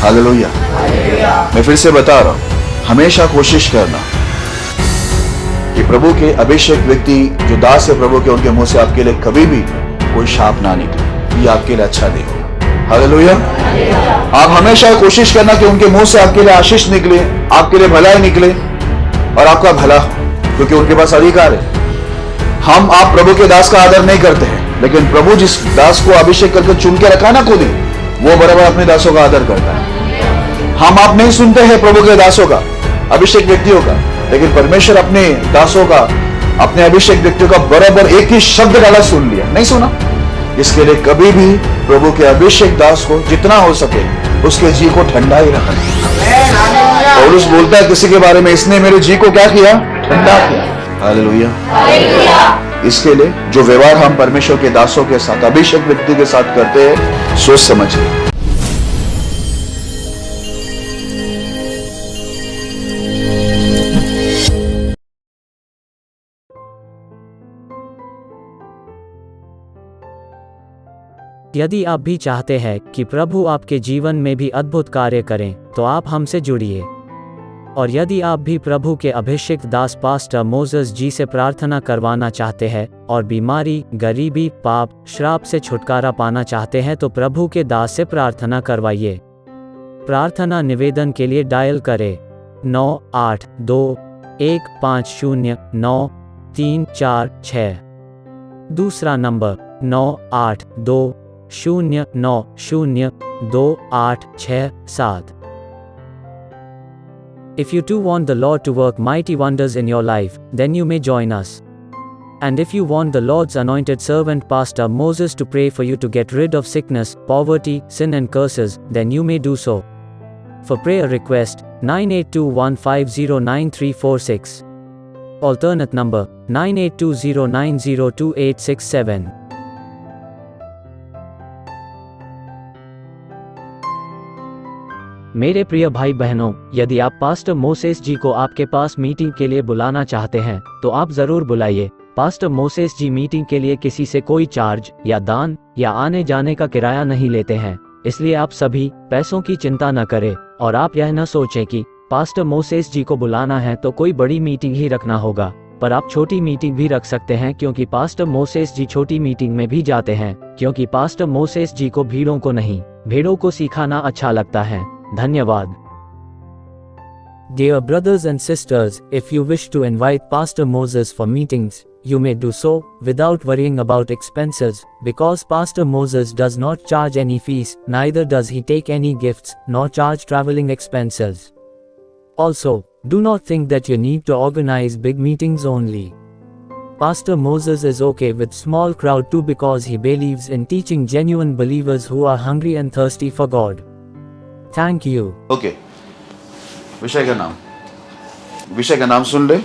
Hallelujah. मैं फिर से बता रहा हूं, हमेशा कोशिश करना कि प्रभु के अभिषेक व्यक्ति जो दास है प्रभु के, उनके मुंह से आपके लिए कभी भी कोई शाप ना निकले। ये आपके लिए अच्छा नहीं होगा। हालेलुया। आप हमेशा कोशिश करना कि उनके मुंह से आपके लिए आशीष निकले, आपके लिए भलाई निकले और आपका भला हो, क्योंकि उनके पास अधिकार है। आप प्रभु के दास का आदर नहीं करते हैं, लेकिन प्रभु जिस दास को अभिषेक करके चुन के रखा ना खुद ही, वो बराबर अपने दासों का आदर करता है। आप नहीं सुनते हैं प्रभु के दासों का, अभिषेक व्यक्तियों का, लेकिन परमेश्वर अपने दासों का, अपने अभिषेक व्यक्तियों का बराबर एक ही शब्द डाला सुन लिया, नहीं सुना। इसके लिए कभी भी प्रभु के अभिषेक दास को जितना हो सके उसके जी को ठंडा ही रखना। पौलुस बोलता है किसी के बारे में, इसने मेरे जी को क्या किया? ठंडा किया। हालेलुया। इसके लिए जो व्यवहार हम परमेश्वर के दासों के साथ, अभिषेक व्यक्ति के साथ करते हैं, सोच समझिए। यदि आप भी चाहते हैं कि प्रभु आपके जीवन में भी अद्भुत कार्य करें, तो आप हमसे जुड़िए। और यदि आप भी प्रभु के अभिषिक्त दास पास्टर मोसेस जी से प्रार्थना करवाना चाहते हैं और बीमारी, गरीबी, पाप, श्राप से छुटकारा पाना चाहते हैं, तो प्रभु के दास से प्रार्थना करवाइए। प्रार्थना निवेदन के लिए डायल करें 9821509346। दूसरा number 9820902867। If you too want the Lord to work mighty wonders in your life, then you may join us. And if you want the Lord's anointed servant Pastor Moses to pray for you to get rid of sickness, poverty, sin and curses, then you may do so. For prayer request, 9821509346. Alternate number, 9820902867. मेरे प्रिय भाई बहनों, यदि आप pastor Moses जी को आपके पास meeting के लिए बुलाना चाहते हैं, तो आप जरूर बुलाइए। पास्टर मोसेस जी मीटिंग के लिए किसी से कोई चार्ज या दान या आने जाने का किराया नहीं लेते हैं, इसलिए आप सभी पैसों की चिंता न करें और आप यह न सोचें कि पास्टर मोसेस जी को बुलाना है तो कोई बड़ी मीटिंग ही रखना होगा। पर आप छोटी मीटिंग भी रख सकते हैं, क्योंकि पास्टर मोसेस जी छोटी मीटिंग में भी जाते हैं, क्योंकि पास्टर मोसेस जी को भीड़ों को नहीं, भेड़ों को सिखाना अच्छा लगता है। धन्यवाद। Dear brothers and sisters, if you wish to invite Pastor Moses for meetings, you may do so without worrying about expenses, because Pastor Moses does not charge any fees, neither does he take any gifts, nor charge traveling expenses. Also, do not think that you need to organize big meetings only. Pastor Moses is okay with small crowd too, because he believes in teaching genuine believers who are hungry and thirsty for God. Thank you. Okay. विषय का नाम सुन ले।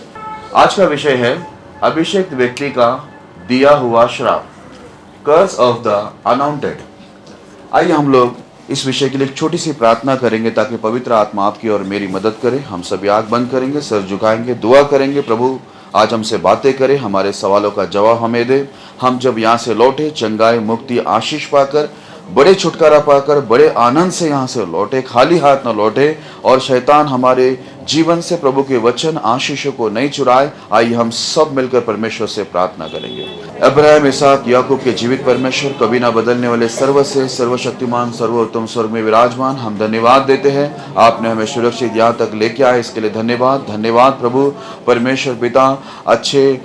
आज का विषय है अभिषेक व्यक्ति का दिया हुआ श्राप, कर्स ऑफ द अनॉइंटेड। आइए हम लोग इस विषय के लिए एक छोटी सी प्रार्थना करेंगे, ताकि पवित्र आत्मा आपकी और मेरी मदद करे। हम सभी आंख बंद करेंगे, सर झुकाएंगे, दुआ करेंगे। प्रभु आज हमसे बातें करे, हमारे सवालों का जवाब हमें दे। हम जब यहाँ से लौटे चंगाई, मुक्ति, आशीष पाकर, बड़े छुटकारा पाकर, बड़े आनंद से यहाँ से लौटे, खाली हाथ न लौटे, और शैतान हमारे जीवन से प्रभु के वचन, आशीषों को नहीं चुराए। आइए हम सब मिलकर परमेश्वर से प्रार्थना करेंगे। अब्राहम, इसहाक, याकूब के जीवित परमेश्वर, कभी ना बदलने वाले, सर्वश्रेष्ठ, सर्वशक्तिमान, सर्वोत्तम, स्वर्ग में विराजमान, हम धन्यवाद देते हैं। आपने हमें सुरक्षित यहाँ तक लेके आए, इसके लिए धन्यवाद। धन्यवाद प्रभु परमेश्वर पिता, अच्छे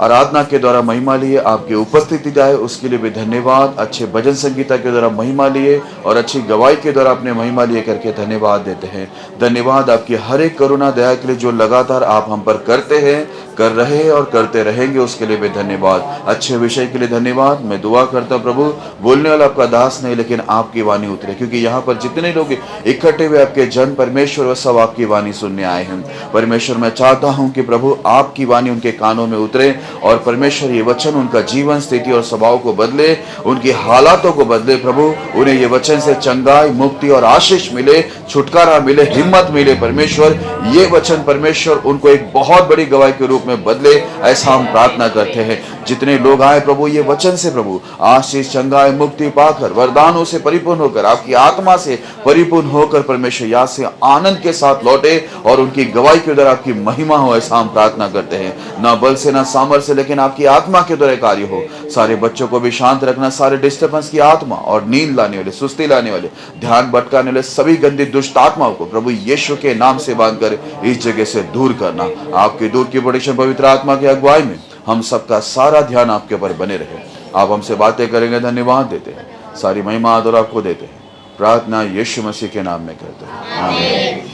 आराधना के द्वारा महिमा लिए, आपकी उपस्थिति जाए उसके लिए भी धन्यवाद। अच्छे भजन संगीता के द्वारा महिमा लिए और अच्छी गवाही के द्वारा अपने महिमा लिए करके धन्यवाद देते हैं। धन्यवाद आपकी हर एक करुणा दया के लिए, जो लगातार आप हम पर करते हैं, कर रहे हैं और करते रहेंगे, उसके लिए भी धन्यवाद। अच्छे विषय के लिए धन्यवाद। मैं दुआ करता हूं प्रभु, बोलने वाला आपका दास नहीं, लेकिन आपकी वाणी उतरे, क्योंकि यहाँ पर जितने लोग इकट्ठे हुए आपके जन परमेश्वर, वह सब आपकी वाणी सुनने आए हैं। परमेश्वर, मैं चाहता हूं कि प्रभु आपकी वाणी उनके कानों में उतरे और परमेश्वर ये वचन उनका जीवन, स्थिति और स्वभाव को बदले, उनकी हालातों को बदले। प्रभु उन्हें ये वचन से चंगाई, मुक्ति और आशीष मिले, छुटकारा मिले, हिम्मत मिले। परमेश्वर ये वचन परमेश्वर उनको एक बहुत बड़ी गवाही के रूप में बदले, ऐसा हम प्रार्थना करते हैं। जितने लोग आए प्रभु ये वचन से प्रभु आशीष, चंगाई, मुक्ति पाकर, वरदानों से परिपूर्ण होकर, आपकी आत्मा से परिपूर्ण होकर परमेश्वर यहाँ से आनंद के साथ लौटे और उनकी गवाही के द्वारा आपकी महिमा हो, ऐसा हम प्रार्थना करते हैं। ना बल से ना सामर्थ्य से, लेकिन आपकी आत्मा के द्वारा कार्य हो। सारे बच्चों को भी शांत रखना, सारे डिस्टर्बेंस की आत्मा और नींद लाने वाले, सुस्ती लाने वाले, ध्यान भटकाने वाले सभी गंदी दुष्ट आत्माओं को प्रभु यीशु के नाम से बांधकर इस जगह से दूर करना। आपके दूर की प्रोटेक्शन पवित्र आत्मा की अगुवाई में हम सबका सारा ध्यान आपके ऊपर बने रहे। आप हमसे बातें करेंगे, धन्यवाद देते हैं, सारी महिमा आदर आपको देते हैं। प्रार्थना यीशु मसीह के नाम में करते हैं, आमीन।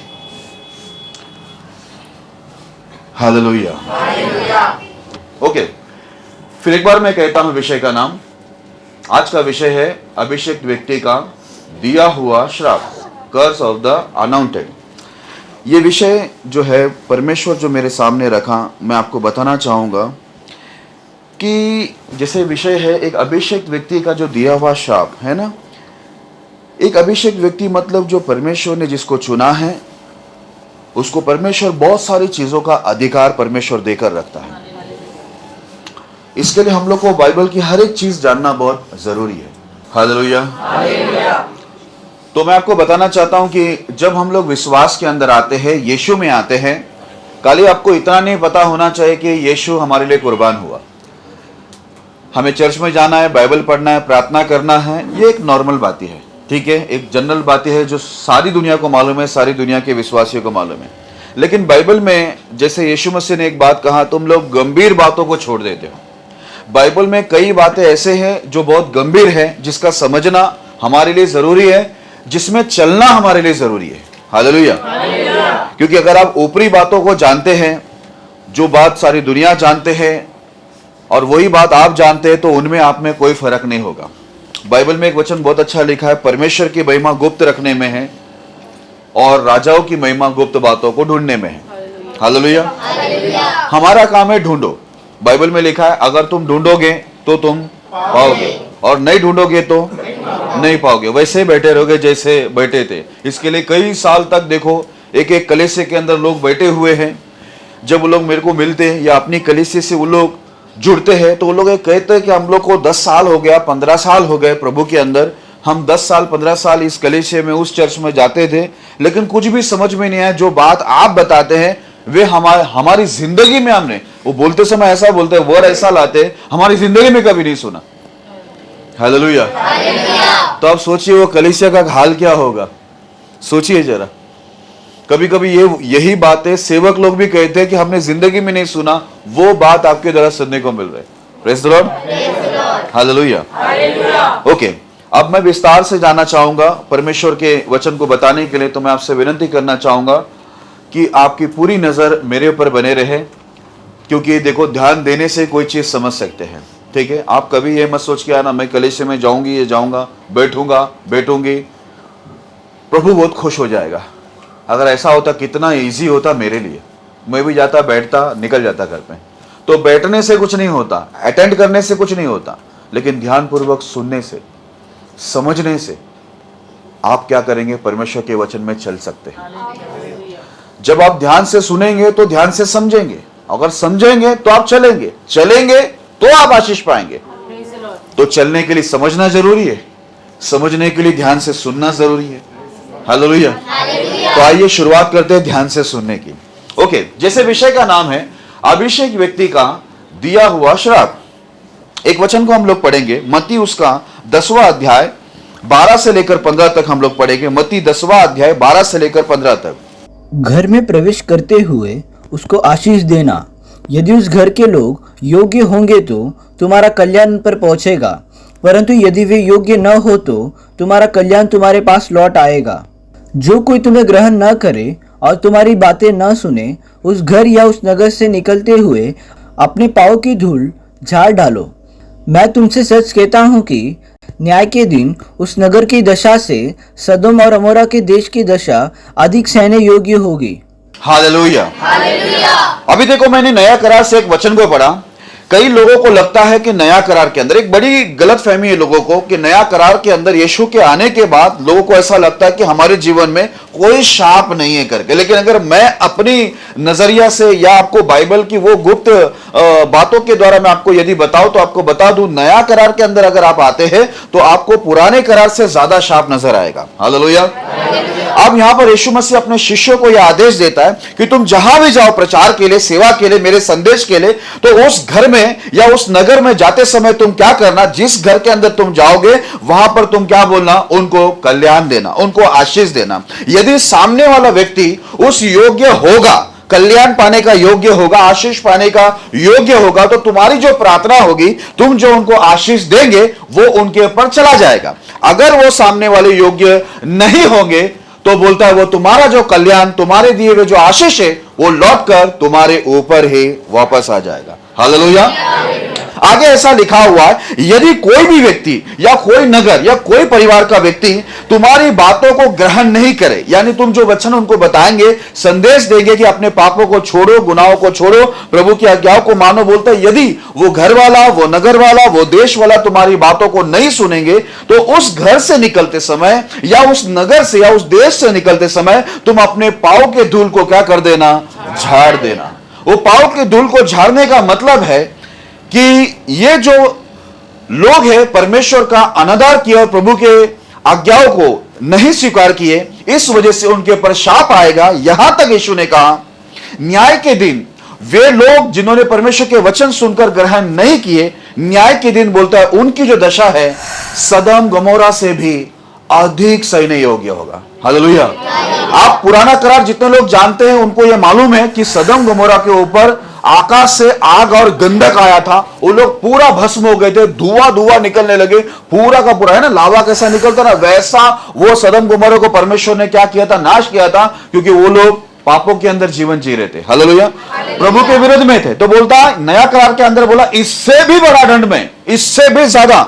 हालेलुया। ओके, फिर एक बार मैं कहता हूं विषय का नाम। आज का विषय है अभिषिक्त व्यक्ति का दिया हुआ श्राप, कर्स ऑफ द अनॉइंटेड। ये विषय जो है परमेश्वर जो मेरे सामने रखा, मैं आपको बताना चाहूंगा कि जैसे विषय है एक अभिषिक्त व्यक्ति का जो दिया हुआ श्राप है ना। एक अभिषिक्त व्यक्ति मतलब जो परमेश्वर ने जिसको चुना है, उसको परमेश्वर बहुत सारी चीजों का अधिकार परमेश्वर देकर रखता है। इसके लिए हम लोग को बाइबल की हर एक चीज जानना बहुत जरूरी है। हालेलुया। तो मैं आपको बताना चाहता हूं कि जब हम लोग विश्वास के अंदर आते हैं, यीशु में आते हैं, खाली आपको इतना नहीं पता होना चाहिए कि यीशु हमारे लिए कुर्बान हुआ। हमें चर्च में जाना है, बाइबल पढ़ना है, प्रार्थना करना है, ये एक नॉर्मल बात है, ठीक है, एक जनरल बातें है जो सारी दुनिया को मालूम है, सारी दुनिया के विश्वासियों को मालूम है। लेकिन बाइबल में जैसे यीशु मसीह ने एक बात कहा, तुम लोग गंभीर बातों को छोड़ देते हो। बाइबल में कई बातें ऐसे हैं जो बहुत गंभीर है, जिसका समझना हमारे लिए जरूरी है, जिसमें चलना हमारे लिए जरूरी है। हालेलुया। क्योंकि अगर आप ऊपरी बातों को जानते हैं, जो बात सारी दुनिया जानते हैं, और वही बात आप जानते हैं, तो उनमें आप में कोई फर्क नहीं होगा। बाइबल में एक वचन बहुत अच्छा लिखा है, परमेश्वर की महिमा गुप्त रखने में है और राजाओं की महिमा गुप्त बातों को ढूंढने में है। हालेलुया। हमारा काम है ढूंढो। बाइबल में लिखा है अगर तुम ढूंढोगे तो तुम पाओगे, और नहीं ढूंढोगे तो नहीं पाओगे। वैसे बैठे रहोगे जैसे बैठे थे। इसके लिए कई साल तक देखो, एक एक कलीसिया के अंदर लोग बैठे हुए हैं। जब वो लोग मेरे को मिलते हैं या अपनी कलीसिया से वो लोग जुड़ते हैं, तो वो लोग कहते हैं कि हम लोग को 10 साल हो गया, 15 साल हो गए प्रभु के अंदर, हम 10 साल 15 साल इस कलीसिया में, उस चर्च में जाते थे, लेकिन कुछ भी समझ में नहीं आया। जो बात आप बताते हैं वे हमारी जिंदगी में, हमने वो बोलते समय ऐसा बोलते हैं, वर्ड ऐसा लाते, हमारी जिंदगी में कभी नहीं सुना। हालेलुया। तो आप सोचिए वो कलीसिया का हाल क्या होगा, सोचिए जरा। कभी कभी यही बातें सेवक लोग भी कहते हैं कि हमने जिंदगी में नहीं सुना, वो बात आपके द्वारा सुनने को मिल रहा है। Praise the Lord. Hallelujah. Okay, अब मैं विस्तार से जानना चाहूंगा परमेश्वर के वचन को बताने के लिए। तो मैं आपसे विनती करना चाहूंगा कि आपकी पूरी नजर मेरे ऊपर बने रहे, क्योंकि देखो ध्यान देने से कोई चीज समझ सकते हैं, ठीक है। आप कभी ये मत सोच के आना मैं कलीसिया में जाऊंगी, ये जाऊंगा, बैठूंगी, प्रभु बहुत खुश हो जाएगा। अगर ऐसा होता कितना इजी होता मेरे लिए, मैं भी जाता, बैठता, निकल जाता घर पे। तो बैठने से कुछ नहीं होता, अटेंड करने से कुछ नहीं होता, लेकिन ध्यानपूर्वक सुनने से, समझने से आप क्या करेंगे, परमेश्वर के वचन में चल सकते हैं। जब आप ध्यान से सुनेंगे तो ध्यान से समझेंगे, अगर समझेंगे तो आप चलेंगे तो आप आशीष पाएंगे। तो चलने के लिए समझना जरूरी है, समझने के लिए ध्यान से सुनना जरूरी है। हालेलुया। तो आइए शुरुआत करते हैं ध्यान से सुनने की। ओके, जैसे विषय का नाम है अभिषेक व्यक्ति का दिया हुआ श्राप। एक वचन को हम लोग पढ़ेंगे, मत्ती उसका 10वां अध्याय 12 से लेकर 15 तक हम लोग पढ़ेंगे। मत्ती 10वां अध्याय 12 से लेकर 15 तक। घर में प्रवेश करते हुए उसको आशीष देना। यदि उस घर के लोग योग्य होंगे तो तुम्हारा कल्याण पर पहुंचेगा, परंतु यदि वे योग्य न हो तो तुम्हारा कल्याण तुम्हारे पास लौट आएगा। जो कोई तुम्हें ग्रहण न करे और तुम्हारी बातें न सुने, उस घर या उस नगर से निकलते हुए अपने पाँव की धूल झाड़ डालो। मैं तुमसे सच कहता हूँ कि न्याय के दिन उस नगर की दशा से सदोम और अमोरा के देश की दशा अधिक सहने योग्य होगी। हालेलुया। अभी देखो मैंने नया करार से एक वचन को पढ़ा कई लोगों को लगता है कि नया करार के अंदर, एक बड़ी गलत फहमी है लोगों को कि नया करार के अंदर यीशु के आने के बाद लोगों को ऐसा लगता है कि हमारे जीवन में कोई शाप नहीं है करके। लेकिन अगर मैं अपनी नजरिया से या आपको बाइबल की वो गुप्त बातों के द्वारा मैं आपको यदि बताऊं तो आपको बता दूं, नया करार के अंदर अगर आप आते हैं तो आपको पुराने करार से ज्यादा शाप नजर आएगा। हालेलुया। अब यहां पर यीशु मसीह अपने शिष्यों को यह आदेश देता है कि तुम जहां भी जाओ प्रचार के लिए, सेवा के लिए, मेरे संदेश के लिए, तो उस घर में या उस नगर में जाते समय तुम क्या करना, जिस घर के अंदर तुम जाओगे वहां पर तुम क्या बोलना, उनको कल्याण देना, उनको आशीष देना। यदि सामने वाला व्यक्ति उस योग्य होगा, कल्याण पाने का योग्य होगा, आशीष पाने का योग्य होगा, तो तुम्हारी जो प्रार्थना होगी, तुम जो उनको आशीष देंगे वो उनके ऊपर चला जाएगा। अगर वो सामने वाले योग्य नहीं होंगे तो बोलता है वो तुम्हारा जो कल्याण, तुम्हारे दिए हुए जो आशीष है वो लौटकर तुम्हारे ऊपर ही वापस आ जाएगा। हालेलुया। आगे ऐसा लिखा हुआ है, यदि कोई भी व्यक्ति या कोई नगर या कोई परिवार का व्यक्ति तुम्हारी बातों को ग्रहण नहीं करे, यानी तुम जो वचन उनको बताएंगे, संदेश देंगे कि अपने पापों को छोड़ो, गुनाहों को छोड़ो, प्रभु की आज्ञाओं को मानो, बोलते हैं यदि वो घर वाला, वो नगर वाला, वो देश वाला तुम्हारी बातों को नहीं सुनेंगे तो उस घर से निकलते समय या उस नगर से या उस देश से निकलते समय तुम अपने पांव के धूल को क्या कर देना, झाड़ देना। वो पांव के धूल को झाड़ने का मतलब है कि ये जो लोग हैं परमेश्वर का अनादर किया और प्रभु के आज्ञाओं को नहीं स्वीकार किए, इस वजह से उनके ऊपर शाप आएगा। यहां तक यीशु ने कहा न्याय के दिन वे लोग जिन्होंने परमेश्वर के वचन सुनकर ग्रहण नहीं किए, न्याय के दिन बोलता है उनकी जो दशा है सदम गमोरा से भी अधिक सहने योग्य होगा। हालेलुया। आप पुराना करार जितने लोग जानते हैं उनको यह मालूम है कि सदम गमोरा के ऊपर आकाश से आग और गंधक आया था, वो लोग पूरा भस्म हो गए थे, धुआं धुआं निकलने लगे, पूरा का पूरा, है ना, लावा कैसा निकलता ना, वैसा वो सदम गमोरा को परमेश्वर ने क्या किया था, नाश किया था, क्योंकि वो लोग पापों के अंदर जीवन जी रहे थे। हालेलुया। प्रभु के विरुद्ध में थे। तो बोलता है नया करार के अंदर बोला इससे भी बड़ा दंड में, इससे भी ज्यादा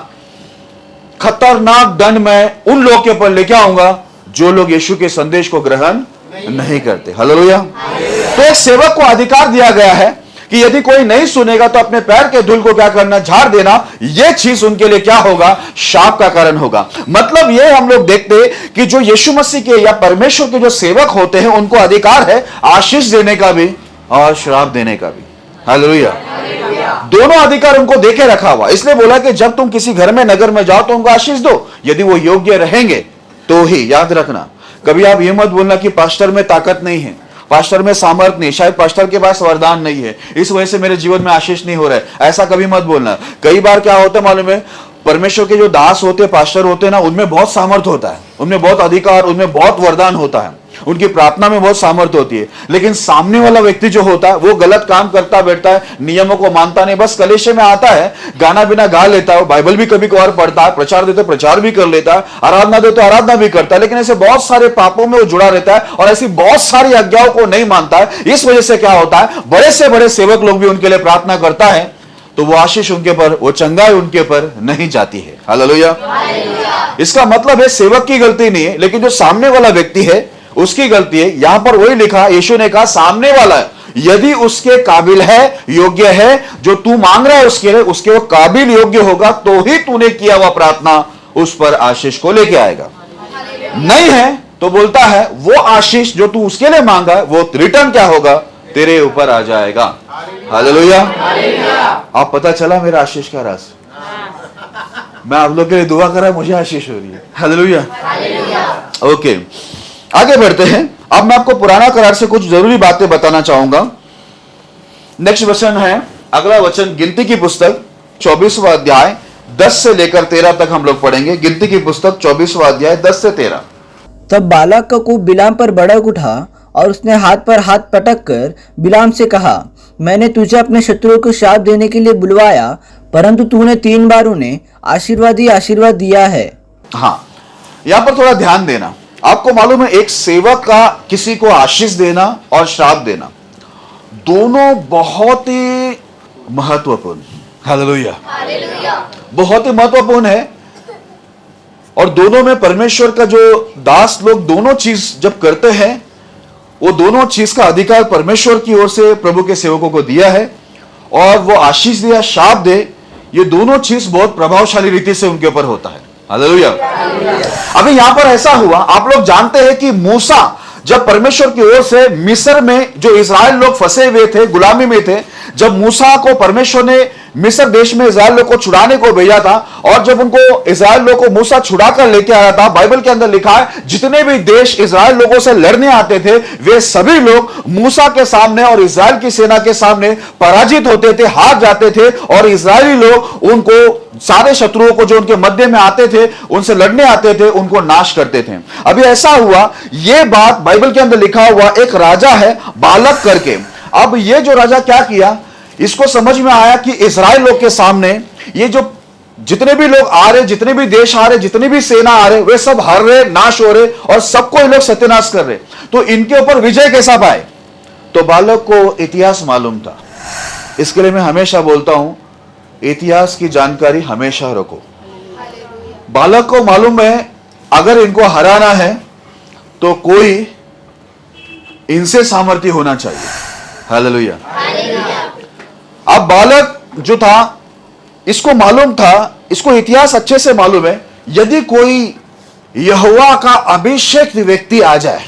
खतरनाक दंड में उन लोगों के ऊपर लेके आऊंगा जो लोग यीशु के संदेश को ग्रहण नहीं करते। हालेलुया। तो एक सेवक को अधिकार दिया गया है कि यदि कोई नहीं सुनेगा तो अपने पैर के धूल को क्या करना, झाड़ देना। यह चीज उनके लिए क्या होगा, शाप का कारण होगा। मतलब यह हम लोग देखते हैं कि जो यीशु मसीह के या परमेश्वर के जो सेवक होते हैं उनको अधिकार है आशीष देने का भी और श्राप देने का भी। हालेलुया। दोनों अधिकार उनको देके रखा हुआ। इसलिए बोला कि जब तुम किसी घर में, नगर में जाओ तो उनको आशीष दो, यदि वो योग्य रहेंगे तो ही। याद रखना, कभी आप ये मत बोलना कि पास्टर में ताकत नहीं है, पास्टर में सामर्थ नहीं, शायद पास्टर के पास वरदान नहीं है, इस वजह से मेरे जीवन में आशीष नहीं हो रहा है। ऐसा कभी मत बोलना। कई बार क्या होता है मालूम है, परमेश्वर के जो दास होते, पास्टर होते हैं ना, उनमें बहुत सामर्थ होता है, उनमें बहुत अधिकार, उनमें बहुत वरदान होता है, उनकी प्रार्थना में बहुत सामर्थ्य होती है। लेकिन सामने वाला व्यक्ति जो होता है वो गलत काम करता बैठता है, नियमों को मानता नहीं, बस कलेशे में आता है, गाना बिना गा लेता है, बाइबल भी कभी कभार पढ़ता है, प्रचार देते प्रचार भी कर लेता है, आराधना दे तो आराधना भी करता है, लेकिन ऐसे बहुत सारे पापों में वो जुड़ा रहता है और ऐसी बहुत सारी आज्ञाओं को नहीं मानता है। इस वजह से क्या होता है, बड़े से बड़े सेवक लोग भी उनके लिए प्रार्थना करता है तो वो आशीष उनके पर, वो चंगाई उनके पर नहीं जाती है। हालेलुया। इसका मतलब है सेवक की गलती नहीं है, लेकिन जो सामने वाला व्यक्ति है उसकी गलती है। यहां पर वही लिखा, यीशु ने कहा सामने वाला यदि उसके काबिल है, योग्य है, जो तू मांग रहा है उसके लिए, उसके वो काबिल योग्य होगा तो ही तूने किया हुआ प्रार्थना उस पर आशीष को लेके आएगा। नहीं है तो बोलता है वो आशीष जो तू उसके लिए मांगा है वो रिटर्न क्या होगा, तेरे ऊपर आ जाएगा। हालेलुया। आप पता चला मेरा आशीष का राज। मैं आप लोग के लिए दुआ कर रहा, मुझे आशीष हो रही है। हालेलुया। ओके, आगे बढ़ते हैं। अब मैं आपको पुराना करार से कुछ जरूरी बातें बताना चाहूंगा। नेक्स्ट वचन है, अगला वचन गिनती की पुस्तक 24वां अध्याय 10 से लेकर 13 तक हम लोग पढ़ेंगे। गिनती की पुस्तक 24वां अध्याय 10 से 13। तब बालाक का कोप बिलाम पर भड़क उठा और उसने हाथ पर हाथ पटक कर बिलाम से कहा, मैंने तुझे अपने शत्रुओं को शाप देने के लिए बुलवाया, परंतु तूने 3 बार उन्हें आशीर्वाद दिया है। हाँ, यहां पर थोड़ा ध्यान देना। आपको मालूम है एक सेवक का किसी को आशीष देना और श्राप देना दोनों बहुत ही महत्वपूर्ण, हालेलुया, बहुत ही महत्वपूर्ण है। और दोनों में परमेश्वर का जो दास लोग दोनों चीज जब करते हैं, वो दोनों चीज का अधिकार परमेश्वर की ओर से प्रभु के सेवकों को दिया है। और वो आशीष दे या शाप दे, ये दोनों चीज बहुत प्रभावशाली रीति से उनके ऊपर होता है। हालेलुया। अभी यहां पर ऐसा हुआ, आप लोग जानते हैं कि मूसा जब परमेश्वर की ओर से मिस्र में जो इजराइल लोग फंसे हुए थे, गुलामी में थे, जब मूसा को परमेश्वर ने मिस्र देश में इजराइल लोग को छुड़ाने को भेजा था, और जब उनको इजराइल लोग को मूसा छुड़ा कर लेके आया था, बाइबल के अंदर लिखा है जितने भी देश इजराइल लोगों से लड़ने आते थे वे सभी लोग मूसा के सामने और इजराइल की सेना के सामने पराजित होते थे, हार जाते थे, और इजरायली लोग उनको, सारे शत्रुओं को जो उनके मध्य में आते थे, उनसे लड़ने आते थे, उनको नाश करते थे। अभी ऐसा हुआ, यह बात बाइबल के अंदर लिखा हुआ, एक राजा है बालक करके। अब ये जो राजा क्या किया, इसको समझ में आया कि इजराइल लोग के सामने ये जो जितने भी लोग आ रहे, जितने भी देश आ रहे, जितनी भी सेना आ रहे, वे सब हार रहे, नाश हो रहे, और सबको ये लोग सत्यानाश कर रहे, तो इनके ऊपर विजय कैसा पाए? तो बालक को इतिहास मालूम था। इसके लिए मैं हमेशा बोलता हूं, इतिहास की जानकारी हमेशा रखो। बालक को मालूम है अगर इनको हराना है तो कोई इनसे सामर्थ्य होना चाहिए। हालेलुया। अब बालक जो था, इसको मालूम था, इसको इतिहास अच्छे से मालूम है, यदि कोई यहोवा का अभिषेक व्यक्ति आ जाए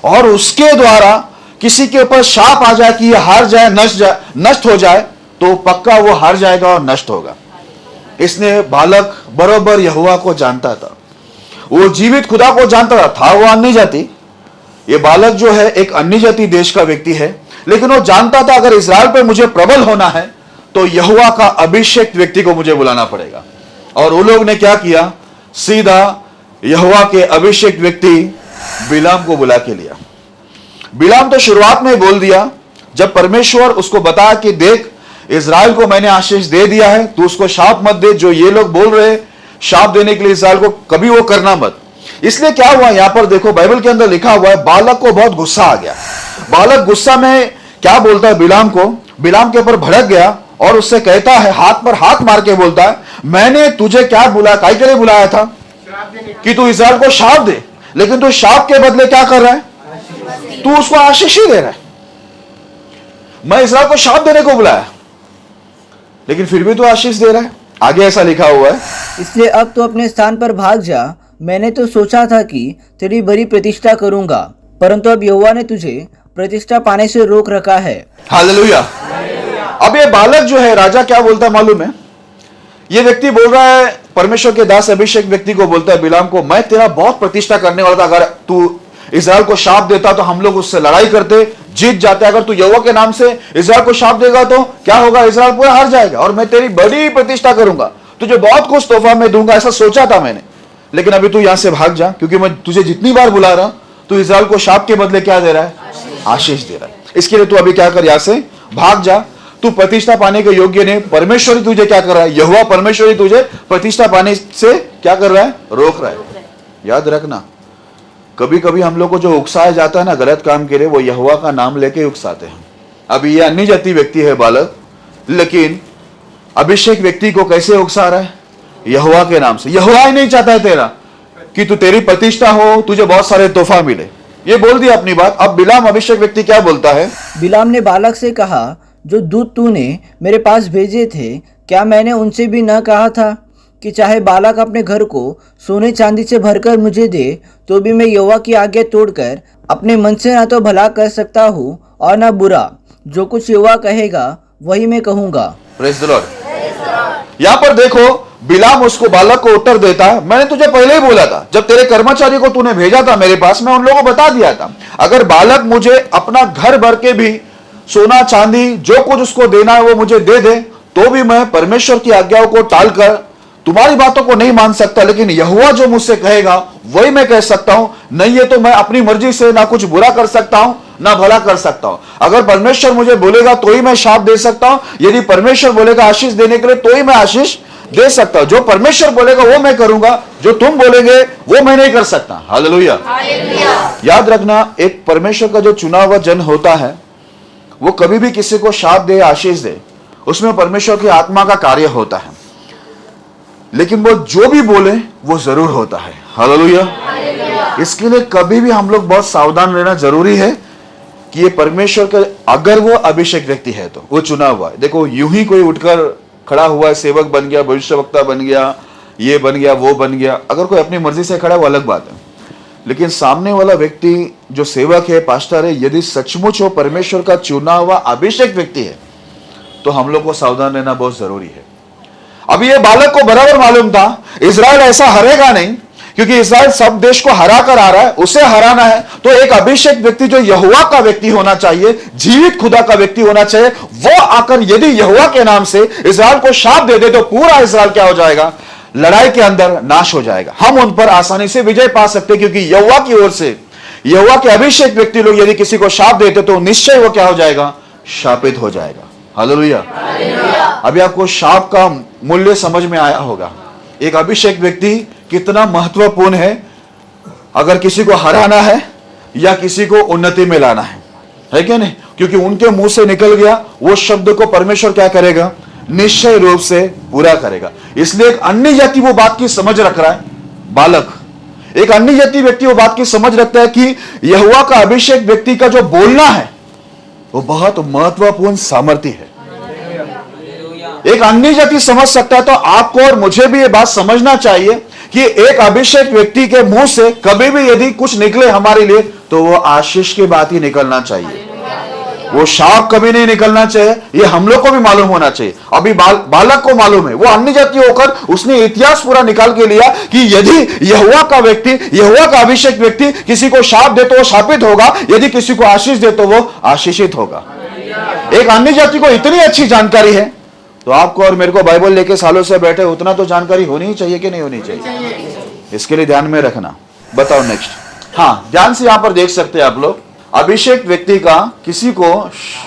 और उसके द्वारा किसी के ऊपर शाप आ जाए कि यह हार जाए, नष्ट हो जाए, तो पक्का वो हार जाएगा और नष्ट होगा। इसने बालक बरोबर यहोवा को जानता था, वो जीवित खुदा को जानता था। वो अन्य जाति, ये बालक जो है एक अन्य जाति देश का व्यक्ति है, लेकिन वो जानता था अगर इजराइल पे मुझे प्रबल होना है तो यहोवा का अभिषेक व्यक्ति को मुझे बुलाना पड़ेगा। और वो लोग ने क्या किया, सीधा यहोवा के अभिषेक व्यक्ति बिलाम को बुला के लिया। बिलाम तो शुरुआत में बोल दिया, जब परमेश्वर उसको बताया कि देख इजराइल को मैंने आशीष दे दिया है, तू उसको शाप मत दे, जो ये लोग बोल रहे शाप देने के लिए इजराइल को, कभी वो करना मत। इसलिए क्या हुआ, यहां पर देखो बाइबल के अंदर लिखा हुआ है, बालक को बहुत गुस्सा आ गया। बालक गुस्सा में क्या बोलता है बिलाम को, बिलाम के ऊपर भड़क गया और उससे कहता है, हाथ पर हाथ मार के बोलता है, मैंने तुझे क्या बुलाया, काय के लिए बुलाया था कि तू इजराइल को शाप दे, लेकिन तू शाप के बदले क्या कर रहा है, तू उसको आशीष ही दे रहा है। मैं इजराइल को शाप देने को बुलाया, लेकिन फिर भी तू आशीष दे रहा है। आगे ऐसा लिखा हुआ है, इसलिए अब तो अपने स्थान पर भाग जा। मैंने तो सोचा था कि तेरी बड़ी प्रतिष्ठा करूंगा, परंतु अब यहोवा ने तुझे प्रतिष्ठा पाने से रोक रखा है। हालेलुया। अब ये बालक जो है, राजा क्या बोलता है मालूम है, ये व्यक्ति बोल रहा है, परमेश्वर के दास अभिषेक व्यक्ति को बोलता है बिलाम को, मैं तेरा बहुत प्रतिष्ठा करने वाला था, अगर तू इजराइल को शाप देता तो हम लोग उससे लड़ाई करते, जीत जाते, अगर तू यहोवा के नाम से इजराइल को शाप देगा तो क्या होगा, इजराइल पूरा हार जाएगा, और मैं तेरी बड़ी प्रतिष्ठा करूंगा, तुझे बहुत कुछ तोहफा में दूंगा, ऐसा सोचा था मैंने, लेकिन अभी तू यहां से भाग जा, क्योंकि मैं तुझे जितनी बार बुला रहा हूं, तू इजराइल को शाप के बदले क्या दे रहा है, आशीष दे रहा है। इसके लिए तू अभी क्या कर, यहां से भाग जा, तू प्रतिष्ठा पाने के योग्य नहीं। परमेश्वर ही तुझे क्या कर रहा है, यहोवा परमेश्वर ही तुझे प्रतिष्ठा पाने से क्या कर रहा है, रोक रहा है। याद रखना, कभी कभी हम लोग को जो उकसाया जाता है ना गलत काम के लिए, वो यहोवा का नाम लेके उकसाते हैं। अभी ये अन्य जाति व्यक्ति है बालक, लेकिन अभिषेक व्यक्ति को कैसे उकसा रहा है, यहोवा के नाम से। यहोवा ही नहीं चाहता है तेरा कि तू तेरी प्रतिष्ठा हो, तुझे बहुत सारे तोहफा मिले, ये बोल दिया अपनी बात। अब बिलाम अभिषेक व्यक्ति क्या बोलता है, बिलाम ने बालक से कहा, जो दूत तूने मेरे पास भेजे थे, क्या मैंने उनसे भी न कहा था कि चाहे बालक अपने घर को सोने चांदी से भरकर मुझे दे, तो भी मैं यहोवा की आज्ञा तोड़कर अपने मन से ना तो भला कर सकता हूँ और ना बुरा, जो कुछ यहोवा कहेगा वही मैं कहूँगा। Praise the Lord. यहाँ पर देखो बिलाम उसको, बालक को उत्तर देता है, मैंने तुझे पहले ही बोला था, जब तेरे कर्मचारी को तूने भेजा था मेरे पास, मैं उन लोगों को बता दिया था, अगर बालक मुझे अपना घर भर के भी सोना चांदी जो कुछ उसको देना है वो मुझे दे दे, तो भी मैं परमेश्वर की आज्ञाओं को टालकर तुम्हारी बातों को नहीं मान सकता, लेकिन यहोवा जो मुझसे कहेगा वही मैं कह सकता हूं। नहीं है तो मैं अपनी मर्जी से ना कुछ बुरा कर सकता हूं ना भला कर सकता हूं। अगर परमेश्वर मुझे बोलेगा तो ही मैं शाप दे सकता हूं, यदि परमेश्वर बोलेगा आशीष देने के लिए तो ही मैं आशीष दे सकता हूं। जो परमेश्वर बोलेगा वो मैं करूंगा, जो तुम बोलेंगे वो मैं नहीं कर सकता। हालेलुया। याद रखना, एक परमेश्वर का जो चुना हुआ जन होता है वो कभी भी किसी को शाप दे आशीष दे, उसमें परमेश्वर की आत्मा का कार्य होता है, लेकिन वो जो भी बोले वो जरूर होता है। हालेलुया। इसके लिए कभी भी हम लोग बहुत सावधान रहना जरूरी है कि ये परमेश्वर का, अगर वो अभिषेक व्यक्ति है तो वो चुना हुआ है। देखो यूं ही कोई उठकर खड़ा हुआ है, सेवक बन गया, भविष्यवक्ता बन गया, ये बन गया, वो बन गया, अगर कोई अपनी मर्जी से खड़ा है वो अलग बात है। लेकिन सामने वाला व्यक्ति जो सेवक है, पास्टर है, यदि सचमुच वो परमेश्वर का चुना हुआ अभिषेक व्यक्ति है तो हम लोग को सावधान रहना बहुत जरूरी है। अभी ये बालक को बराबर मालूम था इजराइल ऐसा हरेगा नहीं, क्योंकि इजराइल सब देश को हरा कर आ रहा है, उसे हराना है तो एक अभिषेक व्यक्ति जो यहोवा का व्यक्ति होना चाहिए, जीवित खुदा का व्यक्ति होना चाहिए, वो आकर यदि यहोवा के नाम से इजराइल को शाप दे दे तो पूरा इजराइल क्या हो जाएगा, लड़ाई के अंदर नाश हो जाएगा। हम उन पर आसानी से विजय पा सकते, क्योंकि यहोवा की ओर से, यहोवा के अभिषेक व्यक्ति लोग यदि किसी को शाप देते तो निश्चय वो क्या हो जाएगा, शापित हो जाएगा। हालेलुया। अभी आपको शाप का मूल्य समझ में आया होगा। एक अभिषेक व्यक्ति कितना महत्वपूर्ण है, अगर किसी को हराना है या किसी को उन्नति में लाना है क्या नहीं? क्योंकि उनके मुंह से निकल गया वो शब्द को परमेश्वर क्या करेगा, निश्चय रूप से पूरा करेगा। इसलिए एक अन्य जाति वो बात की समझ रख रहा है, बालक एक अन्य जाति व्यक्ति वो बात की समझ रखता है कि यहोवा का अभिषेक व्यक्ति का जो बोलना है वो बहुत महत्वपूर्ण सामर्थ्य है। एक अन्य जाति समझ सकता है, तो आपको और मुझे भी ये बात समझना चाहिए कि एक अभिषेक व्यक्ति के मुंह से कभी भी यदि कुछ निकले हमारे लिए तो वो आशीष की बात ही निकलना चाहिए, वो शाप कभी नहीं निकलना चाहिए। ये हम लोग को भी मालूम होना चाहिए। अभी बालक को मालूम है, वो अन्य जाति होकर उसने इतिहास पूरा निकाल के लिया कि यदि यहोवा का व्यक्ति, यहोवा का अभिषेक व्यक्ति किसी को शाप दे तो वो शापित होगा, यदि किसी को आशीष दे तो वो आशीषित होगा। एक अन्य जाति को इतनी अच्छी जानकारी है, तो आपको और मेरे को बाइबल लेके सालों से बैठे उतना तो जानकारी होनी ही चाहिए कि नहीं होनी चाहिए? इसके लिए ध्यान में रखना। बताओ नेक्स्ट। हाँ, ध्यान से यहां पर देख सकते हैं आप लोग, अभिषेक व्यक्ति का किसी को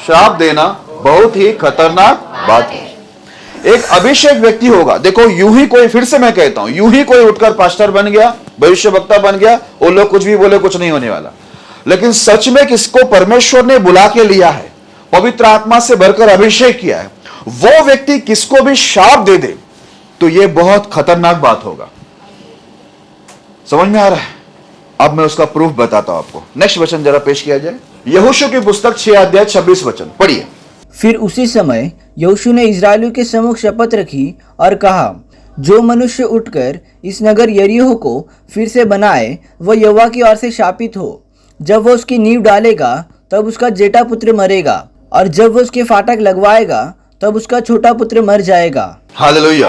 श्राप देना बहुत ही खतरनाक बात है। एक अभिषेक व्यक्ति होगा, देखो यूं ही कोई, फिर से मैं कहता हूं, यूं ही कोई उठकर पास्टर बन गया, भविष्यवक्ता बन गया, वो लोग कुछ भी बोले कुछ नहीं होने वाला। लेकिन सच में किसको परमेश्वर ने बुला के लिया है, पवित्र आत्मा से भरकर अभिषेक किया है, वो व्यक्ति किसको भी शाप दे दे तो यह बहुत खतरनाक बात होगा। समझ में आ रहा है? अब मैं उसका प्रूफ बताता हूं आपको। नेक्स्ट वचन जरा पेश किया जाए, यहोशू की पुस्तक 6 अध्याय 26 वचन पढ़िए। फिर उसी समय यहोशू ने इस्राएलियों के सम्मुख शपथ रखी और कहा, जो मनुष्य उठकर इस नगर यरीहो को फिर से बनाए वह यहोवा की ओर से शापित हो। जब वह उसकी नींव डालेगा तब उसका जेठा पुत्र मरेगा, और जब वह उसके फाटक लगवाएगा तब उसका छोटा पुत्र मर जाएगा। हालेलुया।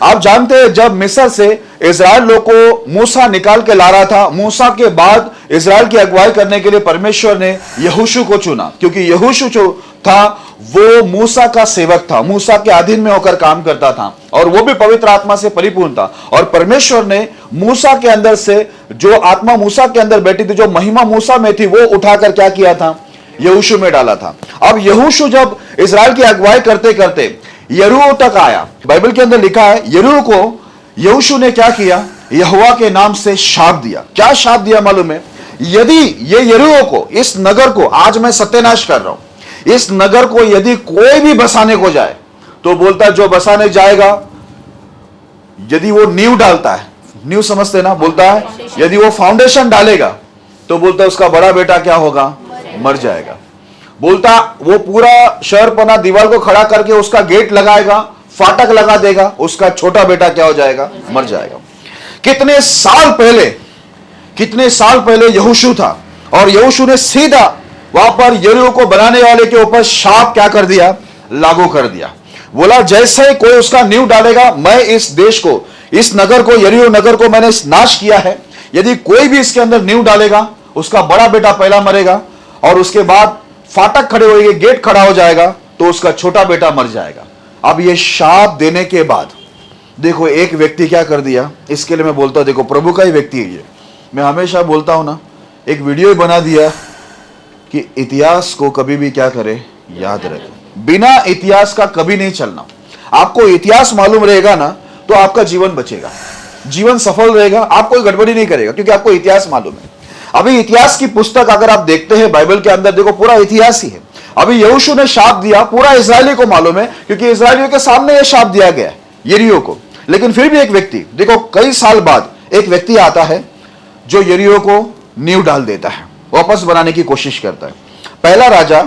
आप जानते हैं जब मिस्र से इजराइल लोग को मूसा निकाल के ला रहा था, मूसा के बाद इजराइल की अगुवाई करने के लिए परमेश्वर ने यहोशू को चुना, क्योंकि यहोशू जो था वो मूसा का सेवक था, मूसा के अधीन में होकर काम करता था, और वो भी पवित्र आत्मा से परिपूर्ण था। और परमेश्वर ने मूसा के अंदर से जो आत्मा मूसा के अंदर बैठी थी, जो महिमा मूसा में थी, वो उठाकर क्या किया था, यहोशू में डाला था। अब यहोशू जब इजराइल की अगुवाई करते करते यरीहो तक आया, बाइबल के अंदर लिखा है यरीहो को यहोशू ने क्या किया, यहोवा के नाम से शाप दिया। क्या शाप दिया मालूम है? यदि ये यरीहो को, इस नगर को, आज मैं सत्यानाश कर रहा हूं, इस नगर को यदि कोई भी बसाने को जाए तो बोलता है जो बसाने जाएगा, यदि वो नींव डालता है, नींव समझते ना, बोलता है यदि वो फाउंडेशन डालेगा तो बोलता है उसका बड़ा बेटा क्या होगा, मर जाएगा। बोलता वो पूरा शहर पना दीवार को खड़ा करके उसका गेट लगाएगा, फाटक लगा देगा, उसका छोटा बेटा क्या हो जाएगा, मर जाएगा। कितने साल पहले यहोशू था, और यहोशू ने सीधा वहां पर यरीहो को बनाने वाले के ऊपर शाप क्या कर दिया, लागू कर दिया। बोला जैसे ही कोई उसका नींव डालेगा, मैं इस देश को, इस नगर को, यरीहो नगर को मैंने नाश किया है, यदि कोई भी इसके अंदर नींव डालेगा उसका बड़ा बेटा पहला मरेगा, और उसके बाद फाटक खड़े होंगे, गेट खड़ा हो जाएगा, तो उसका छोटा बेटा मर जाएगा। अब ये शाप देने के बाद देखो एक व्यक्ति क्या कर दिया, इसके लिए मैं बोलता हूं, देखो प्रभु का ही व्यक्ति है ये। मैं हमेशा बोलता हूं ना, एक वीडियो ही बना दिया कि इतिहास को कभी भी क्या करे, याद रखे। बिना इतिहास का कभी नहीं चलना। आपको इतिहास मालूम रहेगा ना तो आपका जीवन बचेगा, जीवन सफल रहेगा, आप कोई गड़बड़ी नहीं करेगा, क्योंकि आपको इतिहास मालूम है। अभी इतिहास की पुस्तक अगर आप देखते हैं बाइबल के अंदर, देखो पूरा इतिहास ही है। अभी यहोशू ने शाप दिया, पूरा इजरायली को मालूम है, क्योंकि इजरायलियों के सामने यह शाप दिया गया है यरीहो को। लेकिन फिर भी एक व्यक्ति, देखो कई साल बाद एक व्यक्ति आता है जो यरीहो को नींव डाल देता है। वापस बनाने की कोशिश करता है। पहला राजा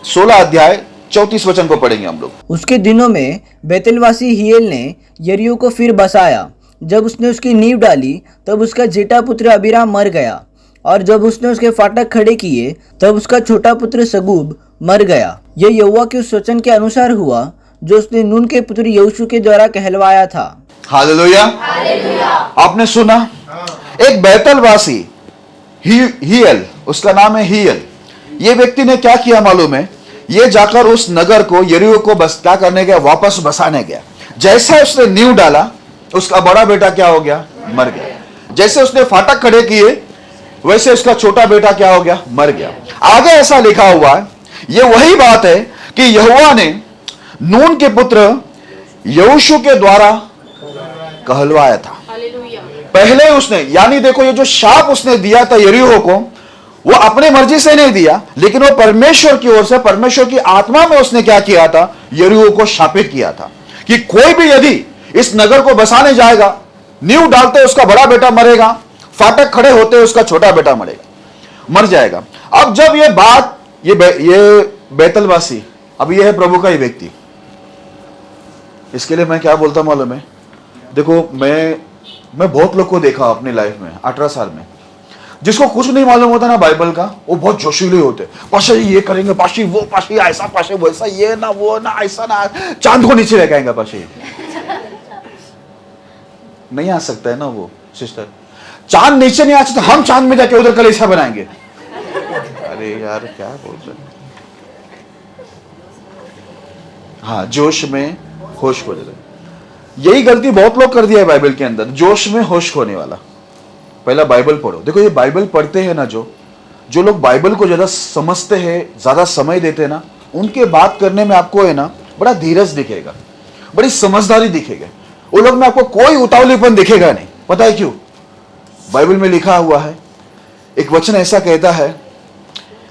16 अध्याय 34 वचन को पढ़ेंगे हम लोग। उसके दिनों में बेतेलवासी हियेल ने यरीहो को फिर बसाया। जब उसने उसकी नींव डाली तब उसका जेठा पुत्र अबीराम मर गया, और जब उसने उसके फाटक खड़े किए तब उसका छोटा पुत्र सगूब मर गया। यह यहोवा के उस वचन के अनुसार हुआ जो उसने नून के पुत्र यहोशू के द्वारा कहलवाया था। हालेलुया। आपने सुना, एक बैतलवासी हियल, उसका नाम है हियल। ये व्यक्ति ने क्या किया मालूम है? ये जाकर उस नगर को, यरीहो को बस क्या करने गया? वापस बसाने गया। जैसा उसने नींव डाला, उसका बड़ा बेटा क्या हो गया? मर गया। जैसे उसने फाटक खड़े किए, वैसे उसका छोटा बेटा क्या हो गया? मर गया। आगे ऐसा लिखा हुआ है, ये वही बात है कि यहोवा ने नून के पुत्र यहोशू के द्वारा कहलवाया था। पहले उसने, यानी देखो, ये जो शाप उसने दिया था यरीहो को, वो अपनी मर्जी से नहीं दिया, लेकिन वो परमेश्वर की ओर से, परमेश्वर की आत्मा में उसने क्या किया था? यरीहो को शापित किया था कि कोई भी यदि इस नगर को बसाने जाएगा, नींव डालते उसका बड़ा बेटा मरेगा, फाटक खड़े होते उसका छोटा बेटा मर जाएगा। अब जब ये बात, ये बैतलवासी, अब ये है प्रभु का ही व्यक्ति। इसके लिए मैं क्या बोलता मालूम है? देखो, मैं बहुत लोग को देखा अपनी लाइफ में 18 साल में, जिसको कुछ नहीं मालूम होता ना बाइबल का, वो बहुत जोशीले होते। पाशा ये करेंगे, पाशी वो, पाशी ऐसा, पाशी वैसा, ये ना वो ना ऐसा ना, चांद को नीचे रखेंगे पाशी। नहीं आ सकता है ना वो सिस्टर, चांद नीचे नहीं आ सकता, हम चांद में जाके उधर कलेसा बनाएंगे। अरे यार क्या बोल रहे? हाँ, जोश में होश खो रहे। यही गलती बहुत लोग कर दिया है बाइबल के अंदर, जोश में होश खोने वाला। पहला बाइबल पढ़ो। देखो, ये बाइबल पढ़ते हैं ना, जो लोग बाइबल को ज्यादा समझते हैं, ज्यादा समय देते हैं ना, उनके बात करने में आपको है ना बड़ा धीरज दिखेगा, बड़ी समझदारी दिखेगा। वो लोग में आपको कोई उतावलीपन दिखेगा नहीं। पता है क्यों? बाइबल में लिखा हुआ है, एक वचन ऐसा कहता है,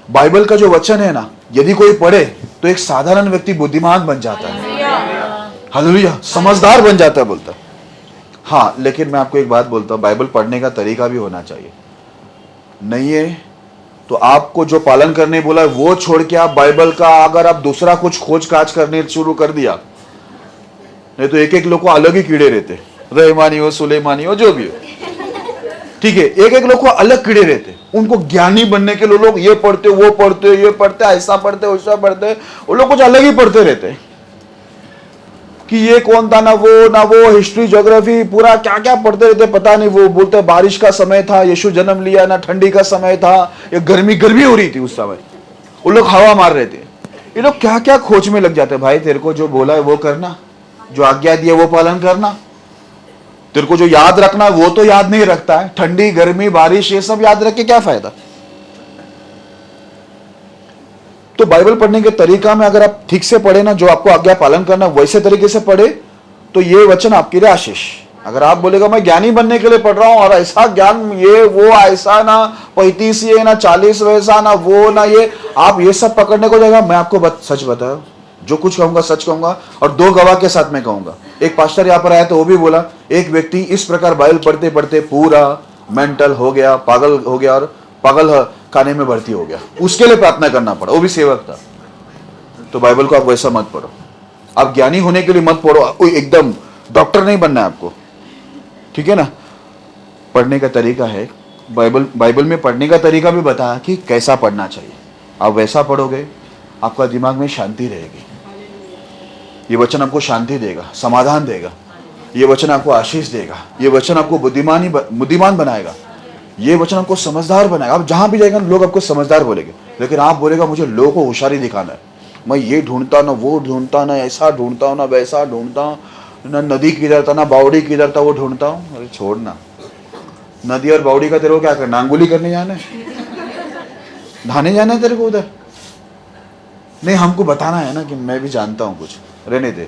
बाइबल का जो वचन है ना, यदि कोई पढ़े तो एक साधारण व्यक्ति बुद्धिमान बन जाता है। हालेलुया, समझदार बन जाता है, बोलता है। हाँ, लेकिन मैं आपको एक बात बोलता हूं, बाइबल पढ़ने का तरीका भी होना चाहिए। नहीं है तो आपको जो पालन करने बोला है वो छोड़ के आप बाइबल का अगर आप दूसरा कुछ खोज काज करने शुरू कर दिया, नहीं तो एक एक लोग को अलग ही कीड़े रहते, रहमानी हो, सुलेमानी हो, जो भी हो, ठीक है, एक एक लोग को अलग कीड़े रहते। उनको ज्ञानी बनने के लिए लोग ये पढ़ते, वो पढ़ते, ये पढ़ते, ऐसा पढ़ते, वैसा पढ़ते, वो लोग कुछ अलग ही पढ़ते रहते कि ये कौन था ना वो हिस्ट्री, ज्योग्राफी, पूरा क्या क्या पढ़ते रहते, पता नहीं। वो बोलते बारिश का समय था, यीशु जन्म लिया ना, ठंडी का समय था, या गर्मी हो रही थी उस समय, वो लोग हवा मार रहे थे। ये लोग क्या क्या खोज में लग जाते। भाई, तेरे को जो बोला है वो करना, जो आज्ञा दी है वो पालन करना। तेरे को जो याद रखना है वो तो याद नहीं रखता है। ठंडी, गर्मी, बारिश, ये सब याद रख के क्या फायदा? तो बाइबल पढ़ने के तरीका में अगर आप ठीक से पढ़े ना, जो आपको आज्ञा पालन करना वैसे तरीके से पढ़े, तो ये वचन आपके लिए आशीष। अगर आप बोलेगा मैं ज्ञानी बनने के लिए पढ़ रहा हूं और ऐसा ज्ञान, ये वो ऐसा ना 35 ये ना 40 वैसा ना वो ना ये, आप ये सब पकड़ने को जाएगा। मैं आपको सच बताऊं, जो कुछ कहूंगा सच कहूंगा, और 2 गवाह के साथ में कहूंगा। एक पास्टर यहाँ पर आया तो वो भी बोला, एक व्यक्ति इस प्रकार बाइबल पढ़ते पढ़ते पूरा मेंटल हो गया, पागल हो गया, और पागल खाने में भर्ती हो गया। उसके लिए प्रार्थना करना पड़ा, वो भी सेवक था। तो बाइबल को आप वैसा मत पढ़ो। आप ज्ञानी होने के लिए मत पढ़ो, एकदम डॉक्टर नहीं बनना है आपको, ठीक है ना। पढ़ने का तरीका है, बाइबल में पढ़ने का तरीका भी बताया कि कैसा पढ़ना चाहिए। आप वैसा पढ़ोगे, आपका दिमाग में शांति रहेगी। ये वचन आपको शांति देगा, समाधान देगा। ये वचन आपको आशीष देगा। ये वचन आपको बुद्धिमान बनाएगा। ये वचन आपको समझदार बनाएगा। आप जहां भी जाएगा लोग आपको समझदार बोलेंगे, लेकिन आप बोलेगा मुझे लोगों को होशियारी दिखाना है, मैं ये ढूंढता ना वो ढूंढता ना ऐसा ढूंढता हूँ ना वैसा ढूंढता हूँ ना, नदी किधर था ना बावड़ी किधर था वो ढूंढता हूँ। अरे छोड़ना, नदी और बावड़ी का तेरे को क्या करना? अंगुली करने जाना है, नहाने जाना है तेरे को उधर? नहीं, हमको बताना है ना कि मैं भी जानता हूं कुछ। रहने दे,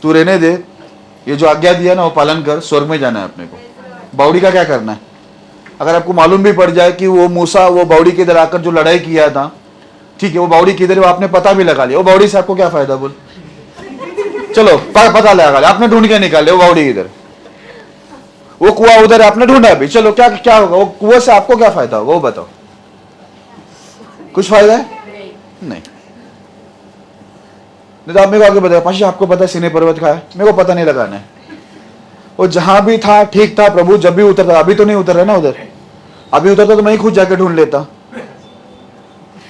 तू रहने दे। ये जो आज्ञा दिया ना वो पालन कर, स्वर्ग में जाना है अपने को। बावड़ी का क्या करना है? अगर आपको मालूम भी पड़ जाए कि वो मूसा वो बावड़ी के इधर आकर जो लड़ाई किया था, ठीक है, वो बावड़ी किधर, वो आपने पता भी लगा लिया, वो बावड़ी से आपको क्या फायदा? बोल, चलो पता लगा लिया आपने, ढूंढ के निकाले वो बावड़ी किधर। वो कुआं उधर है, आपने ढूंढा अभी, चलो क्या क्या होगा, वो कुएं से आपको क्या फायदा होगा वो बताओ? कुछ फायदा है? नहीं। तो आप मेरे को आगे बताया, पाशी आपको पता है सीने पर्वत का है? मेरे को पता नहीं लगाना है। वो जहां भी था ठीक था, प्रभु जब भी उतरता, अभी तो नहीं उतर रहा ना उधर, अभी उतरता तो मैं ही खुद जाके ढूंढ लेता।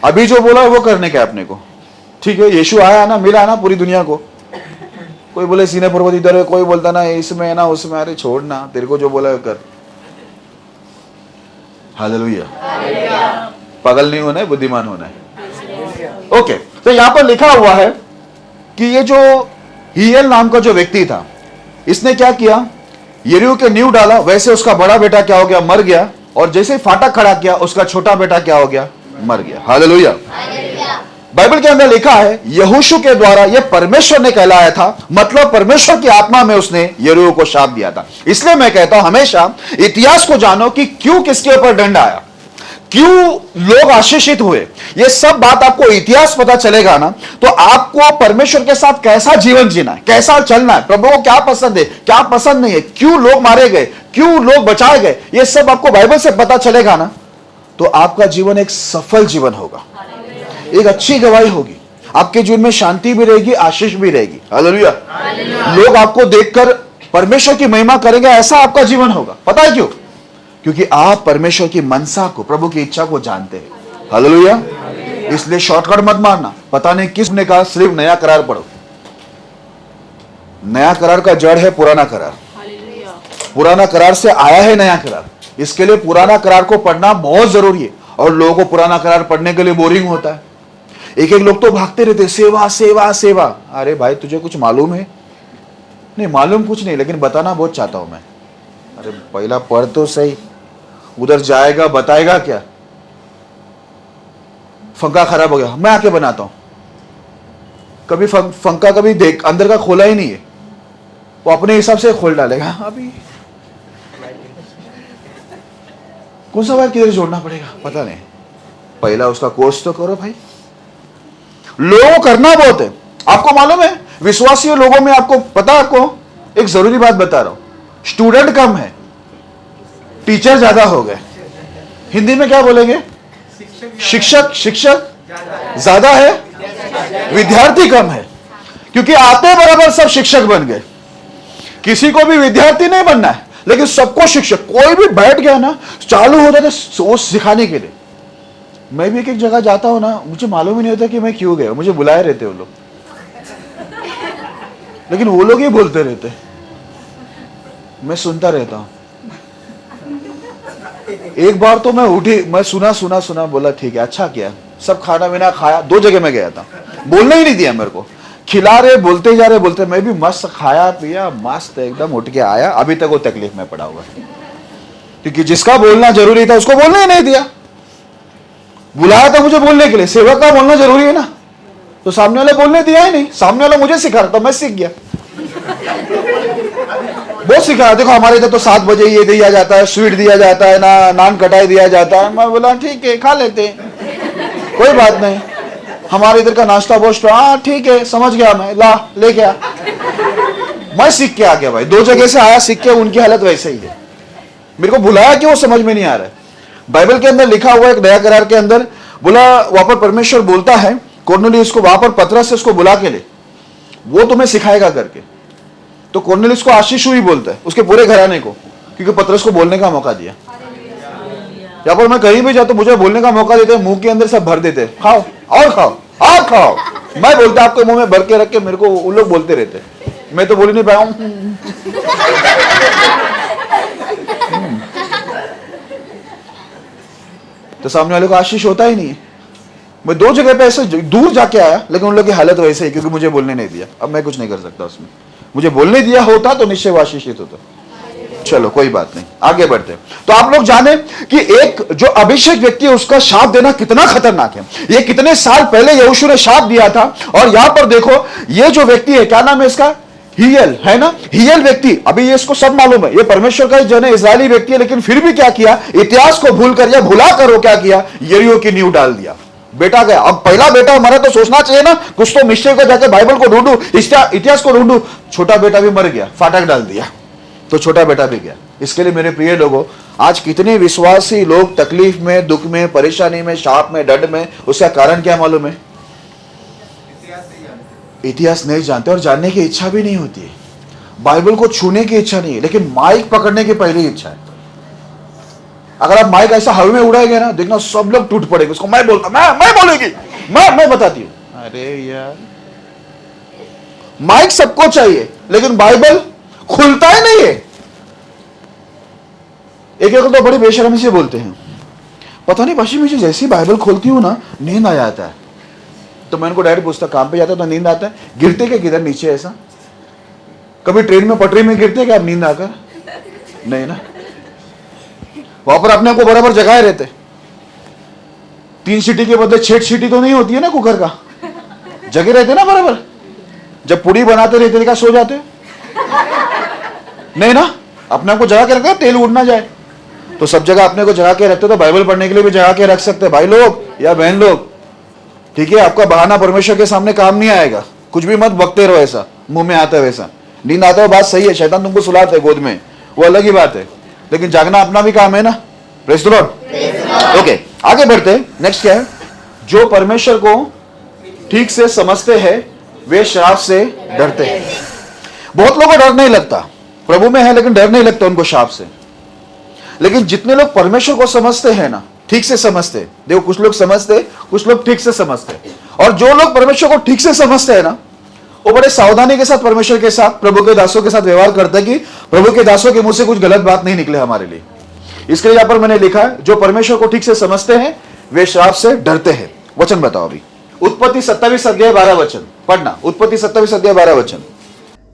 अभी जो बोला वो करने का अपने को, ठीक है? यीशु आया ना, मिला ना पूरी दुनिया को। कोई बोले सीने पर्वत इधर है, कोई बोलता ना इसमें है ना उसमें, अरे छोड़ ना, तेरे को जो बोला है कर। हालेलुया। पागल नहीं होना है, बुद्धिमान होना है। ओके, तो यहां पर लिखा हुआ है कि ये जो हियल नाम का जो व्यक्ति था, इसने क्या किया? यरीहो के नींव डाला, वैसे उसका बड़ा बेटा क्या हो गया? मर गया। और जैसे ही फाटक खड़ा किया, उसका छोटा बेटा क्या हो गया? मर गया। हालेलुया। बाइबल के अंदर लिखा है यहोशू के द्वारा यह परमेश्वर ने कहलाया था, मतलब परमेश्वर की आत्मा में उसने यरीहो को शाप दिया था। इसलिए मैं कहता हूं हमेशा इतिहास को जानो कि क्यों किसके ऊपर दंड आया, क्यों लोग आशीषित हुए। ये सब बात आपको इतिहास पता चलेगा ना, तो आपको परमेश्वर के साथ कैसा जीवन जीना है, कैसा चलना है, प्रभु को क्या पसंद है, क्या पसंद नहीं है, क्यों लोग मारे गए, क्यों लोग बचाए गए, ये सब आपको बाइबल से पता चलेगा ना, तो आपका जीवन एक सफल जीवन होगा, एक अच्छी गवाही होगी, आपके जीवन में शांति भी रहेगी, आशीष भी रहेगी। हालेलुया। लोग आपको देखकर परमेश्वर की महिमा करेंगे, ऐसा आपका जीवन होगा। पता है क्यों? क्योंकि आप परमेश्वर की मनसा को, प्रभु की इच्छा को जानते हैं। हालेलुया। इसलिए शॉर्टकट मत मारना। पता नहीं किसने कहा सिर्फ नया करार पढ़ो। नया करार का जड़ है पुराना करार। पुराना करार से आया है नया करार, इसके लिए पुराना करार को पढ़ना बहुत जरूरी है। और लोगों को पुराना करार पढ़ने के लिए बोरिंग होता है। एक एक लोग तो भागते रहते, सेवा सेवा सेवा। अरे भाई तुझे कुछ मालूम है? नहीं मालूम कुछ नहीं, लेकिन बताना बहुत चाहता हूं मैं। अरे पहला पढ़ तो सही, उधर जाएगा बताएगा क्या? फंका खराब हो गया, मैं आके बनाता हूं। कभी फंका कभी देख अंदर का खोला ही नहीं है, वो अपने हिसाब से खोल डालेगा। अभी कौन सा वायर किधर जोड़ना पड़ेगा पता नहीं, पहला उसका कोर्स तो करो भाई। लोगों को करना बहुत है। आपको मालूम है विश्वासी लोगों में, आपको पता है, आपको एक जरूरी बात बता रहा हूं, स्टूडेंट कम है, टीचर ज्यादा हो गए। हिंदी में क्या बोलेंगे? शिक्षक ज्यादा है, विद्यार्थी कम है। क्योंकि आते बराबर सब शिक्षक बन गए। किसी को भी विद्यार्थी नहीं बनना है, लेकिन सबको शिक्षक। कोई भी बैठ गया ना, चालू हो जाता वो सिखाने के लिए। मैं भी एक जगह जाता हूं ना, मुझे मालूम ही नहीं होता कि मैं क्यों गया, मुझे बुलाए रहते वो लोग, लेकिन वो लोग ही बोलते रहते, मैं सुनता रहता हूं। एक बार तो मैं उठी, मैं सुना, बोला ठीक है, अच्छा किया। सब खाना पीना खाया, 2 जगह में गया था, बोलने ही नहीं दिया मेरे को। खिला रहे, बोलते जा रहे, बोलते, मैं भी मस्त खाया पिया, मस्त एकदम उठ के आया। अभी तक वो तकलीफ में पड़ा हुआ, क्योंकि जिसका बोलना जरूरी था उसको बोलने ही नहीं दिया। बुलाया था मुझे बोलने के लिए, सेवक का बोलना जरूरी है ना, तो सामने वाले बोलने दिया ही नहीं। सामने वाला मुझे सिखा रहा था, मैं सीख गया, बहुत सिखाया। देखो हमारे इधर तो 7 बजे ये दिया जाता है, स्वीट दिया जाता है ना, नान कटाई दिया जाता है। मैं बोला ठीक है, खा लेते हैं, कोई बात नहीं। हमारे इधर का नाश्ता बहुत, हाँ ठीक है, समझ गया मैं, ला लेके आ। मैं सीख के आ गया भाई, 2 जगह से आया सीख के, उनकी हालत वैसे ही है। मेरे को बुलाया कि वो समझ में नहीं आ रहा है। बाइबल के अंदर लिखा हुआ एक नया करार के अंदर बोला, वहां पर परमेश्वर बोलता है कोर्नेलियुस को, वहां पर पतरस से उसको बुला के ले, वो तुम्हें सिखाएगा करके। तो कोर्नेलियुस को आशीष हुई बोलता है, उसके पूरे घराने को, क्योंकि पतरस को बोलने का मौका दिया। यहाँ पर मैं कहीं भी जाता, मुझे बोलने का मौका देते, मुंह के अंदर सब भर देते, खाओ और खाओ और खाओ। मैं बोलता आपके मुंह में भर के रख के, मेरे को वो लोग बोलते रहते, मैं तो बोल ही नहीं पाया हूं। तो सामने वाले को आशीष होता ही नहीं है। मैं 2 जगह पे ऐसे दूर जाके आया, लेकिन उन लोगों की हालत वैसे ही, क्योंकि मुझे बोलने नहीं दिया। अब मैं कुछ नहीं कर सकता उसमें, मुझे बोलने दिया होता तो निश्चय वो आशीषित होता। चलो कोई बात नहीं, आगे बढ़ते। तो आप लोग जाने कि एक जो अभिषेक व्यक्ति है उसका शाप देना कितना खतरनाक है। ये कितने साल पहले यहोशू ने शाप दिया था। और यहां पर देखो, ये जो व्यक्ति है, क्या नाम है इसका? हियल, है ना? हियल व्यक्ति, अभी ये इसको सब मालूम है, ये परमेश्वर का जन है, इजरायली व्यक्ति है, लेकिन फिर भी क्या किया? इतिहास को भूल कर या भुला कर वो क्या किया? यरीहो की नींव डाल दिया। बेटा गया। अब पहला बेटा मरा तो सोचना चाहिए ना, कुछ तो मिस्टेक को जाकर बाइबल को ढूंढू, इतिहास को ढूंढू। छोटा बेटा भी मर गया, फाटक डाल दिया, तो छोटा बेटा भी गया। इसके लिए मेरे प्रिय लोगों, आज कितने विश्वासी लोग तकलीफ में, दुख में, परेशानी में, शाप में, डंड में, उसका कारण क्या मालूम है? इतिहास नहीं जानते और जानने की इच्छा भी नहीं होती है। बाइबल को छूने की इच्छा नहीं है, लेकिन माइक पकड़ने की पहली इच्छा है। अगर आप माइक ऐसा हवा में उड़ाएंगे ना, देखना सब लोग टूट पड़ेंगे। उसको मैं बोलता, मैं बोलेगी, मैं बताती हूं। अरे यार, माइक सबको चाहिए, लेकिन बाइबल खुलता ही नहीं है। एक तो बड़ी बेशर्मी से बोलते हैं, पता नहीं पाशी मुझे जैसी बाइबल खोलती हूं ना, नींद आ जाता है। तो मैं उनको डायरेक्ट पूछता, काम पे जाता तो नींद आता है? गिरते क्या किधर नीचे? ऐसा कभी ट्रेन में पटरी में गिरते क्या आप नींद आकर? नहीं ना, वहां पर अपने को बराबर जगाए रहते। 3 सीटी के बदले 6 सीटी तो नहीं होती है ना कुकर का, जगे रहते ना बराबर। जब पूड़ी बनाते रहते क्या सो जाते? नहीं ना, अपने को जगा के रखते, तेल उड़ ना जाए। तो सब जगह अपने को जगा के रखते, तो बाइबल पढ़ने के लिए भी जगा के रख सकते भाई लोग या बहन लोग। ठीक है, आपका बहाना परमेश्वर के सामने काम नहीं आएगा। कुछ भी मत बकते रहो ऐसा, मुंह में आता है वैसा। नींद आता है बात सही है, शैतान तुमको सुलाते है गोद में, वो अलग ही बात है, लेकिन जागना अपना भी काम है ना। Praise the Lord. ओके, आगे बढ़ते। नेक्स्ट क्या है? जो परमेश्वर को ठीक से समझते हैं वे श्राप से डरते हैं। बहुत लोगों को डर नहीं लगता, प्रभु में है लेकिन डर नहीं लगता उनको श्राप से। लेकिन जितने लोग परमेश्वर को समझते हैं ना, ठीक से समझते, देखो कुछ लोग समझते, कुछ लोग ठीक से समझते, और जो लोग परमेश्वर को ठीक से समझते हैं ना, वो बड़े सावधानी के साथ परमेश्वर के साथ, प्रभु के दासों के साथ व्यवहार करते हैं कि प्रभु के दासों के मुंह से कुछ गलत बात नहीं निकले हमारे लिए। इसके लिए यहां पर मैंने लिखा है, जो परमेश्वर को ठीक से समझते हैं वे श्राप से डरते हैं। वचन बताओ अभी, उत्पत्ति 27 अध्याय 12 वचन पढ़ना। उत्पत्ति 27 अध्याय 12 वचन।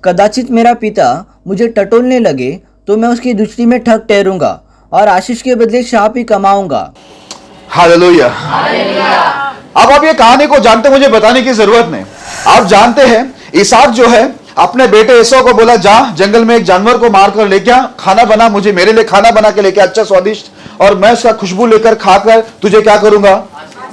कदाचित मेरा पिता मुझे टटोलने लगे तो मैं उसकी दृष्टि में ठग ठहरूंगा और आशीष के बदले शाप ही कमाऊंगा। हालेलुया। अब आप ये कहानी को जानते, मुझे बताने की जरूरत नहीं। आप जानते हैं इसहाक जो है अपने बेटे एसौ को बोला, जा जंगल में एक जानवर को मारकर लेके आ, खाना बना, मुझे मेरे लिए खाना बना के लेके अच्छा स्वादिष्ट, और मैं उसका खुशबू लेकर खाकर तुझे क्या करूंगा?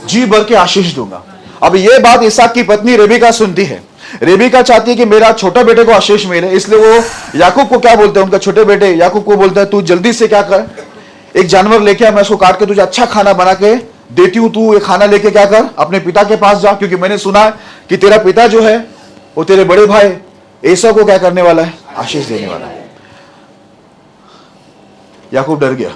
जी भर के आशीष दूंगा। अब ये बात इसहाक की पत्नी रेबिका सुनती है। रेबिका चाहती है कि मेरा छोटा बेटे को आशीष मिले, इसलिए वो याकूब को क्या बोलते हैं, उनका छोटे बेटे याकूब को बोलता है, तू जल्दी से क्या कर, एक जानवर लेके आ, मैं उसको काट के तुझे अच्छा खाना बना के देती हूं, तू ये खाना लेके क्या कर, अपने पिता के पास जा, क्योंकि मैंने सुना है कि तेरा पिता जो है वो तेरे बड़े भाई एसौ को क्या करने वाला है? आशीष देने वाला है। याकूब डर गया।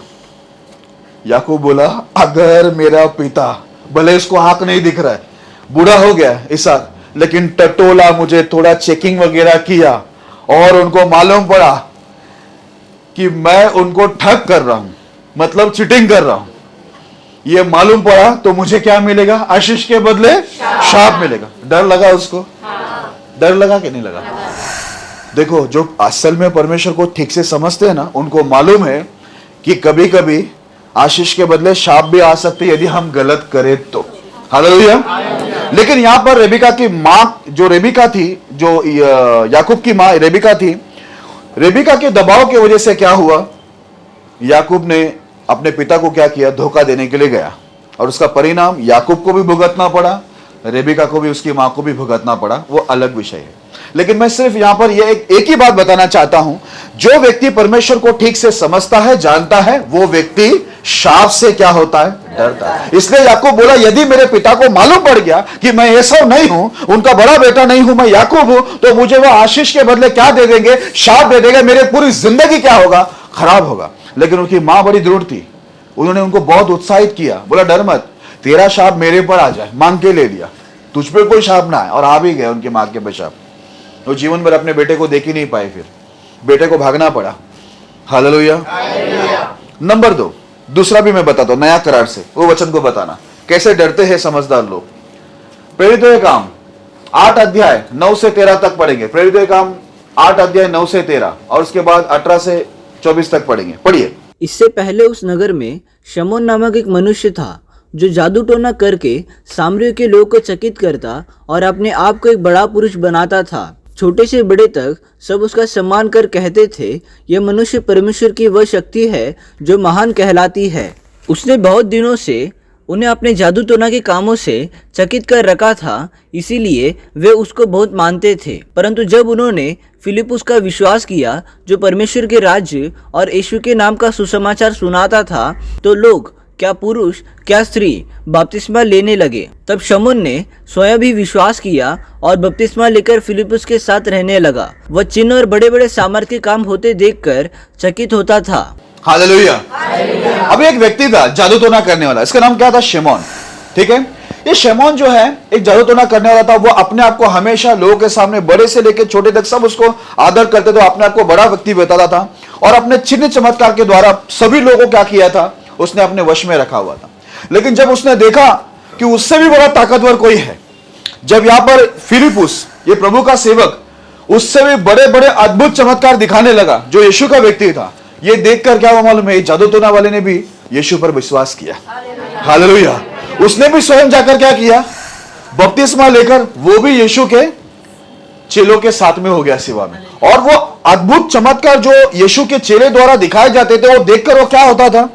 याकूब बोला, अगर मेरा पिता, भले उसको आंख नहीं दिख रहा है, बूढ़ा हो गया इसहाक, लेकिन टटोला मुझे, थोड़ा चेकिंग वगैरह किया और उनको मालूम पड़ा कि मैं उनको ठग कर रहा हूं, मतलब चीटिंग कर रहा हूं, ये मालूम पड़ा, तो मुझे क्या मिलेगा? आशीष के बदले शाप मिलेगा। डर लगा उसको? डर लगा कि नहीं लगा? देखो, जो असल में परमेश्वर को ठीक से समझते हैं ना, उनको मालूम है कि कभी कभी आशीष के बदले शाप भी आ सकते यदि हम गलत करें तो। हालेलुया। लेकिन यहां पर रेबिका की माँ, जो रेबिका थी, जो याकूब की माँ रेबिका थी, रेबिका के दबाव की वजह से क्या हुआ, याकूब ने अपने पिता को क्या किया? धोखा देने के लिए गया, और उसका परिणाम याकूब को भी भुगतना पड़ा, रेबिका को भी, उसकी मां को भी भुगतना पड़ा, वो अलग विषय है। लेकिन मैं सिर्फ यहां पर ये एक ही बात बताना चाहता हूं, जो व्यक्ति परमेश्वर को ठीक से समझता है, जानता है, वो व्यक्ति शाप से क्या होता है? डरता है। इसलिए याकूब बोला, यदि मेरे पिता को मालूम पड़ गया कि मैं एसौ नहीं हूं, उनका बड़ा बेटा नहीं हूं, मैं याकूब हूं, तो मुझे वो आशीष के बदले क्या दे देंगे? शाप दे देंगे। मेरे पूरी जिंदगी क्या होगा? खराब होगा। लेकिन उनकी मां बड़ी दृढ़ थी, उन्होंने उनको बहुत उत्साहित किया, बोला डर मत, तेरा शाप मेरे पर आ जाए, मांग के ले लिया, तुझ पे कोई शाप ना आए, और आ भी गए उनके मां के शाप। वो जीवन भर अपने बेटे को देख ही नहीं पाए, फिर बेटे को भागना पड़ा। हालेलुया। नंबर 2, दूसरा भी मैं बताता हूं नया करार से, वो वचन को बताना कैसे डरते हैं समझदार लोग। प्रेरितों के काम 8 अध्याय 9 से 13 तक पढ़ेंगे। प्रेरितों के काम 8 अध्याय 9 से 13, और उसके बाद 18 से 24 तक पढ़ेंगे। पढ़िए। इससे पहले उस नगर में शमौन नामक एक मनुष्य था, जो जादू टोना करके सामरियों के लोग को चकित करता और अपने आप को एक बड़ा पुरुष बनाता था। छोटे से बड़े तक सब उसका सम्मान कर कहते थे, यह मनुष्य परमेश्वर की वह शक्ति है जो महान कहलाती है। उसने बहुत दिनों से उन्हें अपने जादू टोना के कामों से चकित कर रखा था, इसीलिए वे उसको बहुत मानते थे। परंतु जब उन्होंने फिलिपुस का विश्वास किया, जो परमेश्वर के राज्य और यीशु के नाम का सुसमाचार सुनाता था, तो लोग, क्या पुरुष क्या स्त्री, बपतिस्मा लेने लगे। तब शमौन ने स्वयं भी विश्वास किया और बपतिस्मा लेकर फिलिपुस के साथ रहने लगा। वह चिन्ह और बड़े बड़े सामर्थ के काम होते देखकर चकित होता था। हालेलुया। अब एक व्यक्ति था जादू टोना करने वाला, इसका नाम क्या था? शमौन। ठीक है, ये शमौन जो है एक जादू टोना करने वाला था। वो अपने आप को हमेशा लोगों के सामने, बड़े से लेकर छोटे तक सब उसको आदर करते थे, अपने आप को बड़ा व्यक्ति बताता था और अपने चिन्ह चमत्कार के द्वारा सभी लोगों को क्या किया था, उसने अपने वश में रखा हुआ था। लेकिन जब उसने देखा कि उससे भी बड़ा ताकतवर कोई है, जब यहां पर फिलिपुस, ये प्रभु का सेवक, उससे भी बड़े बड़े अद्भुत चमत्कार दिखाने लगा, जो यीशु का व्यक्ति था, ये देखकर क्या हुआ मालूम है? जादू टोना वाले ने भी यीशु पर विश्वास किया। हालेलुया। उसने भी स्वयं जाकर क्या किया? बपतिस्मा लेकर वो भी यीशु के चेलों के साथ में हो गया सेवा में। और वो अद्भुत चमत्कार जो यीशु के चेले द्वारा दिखाए जाते थे, वो देखकर वो क्या होता था?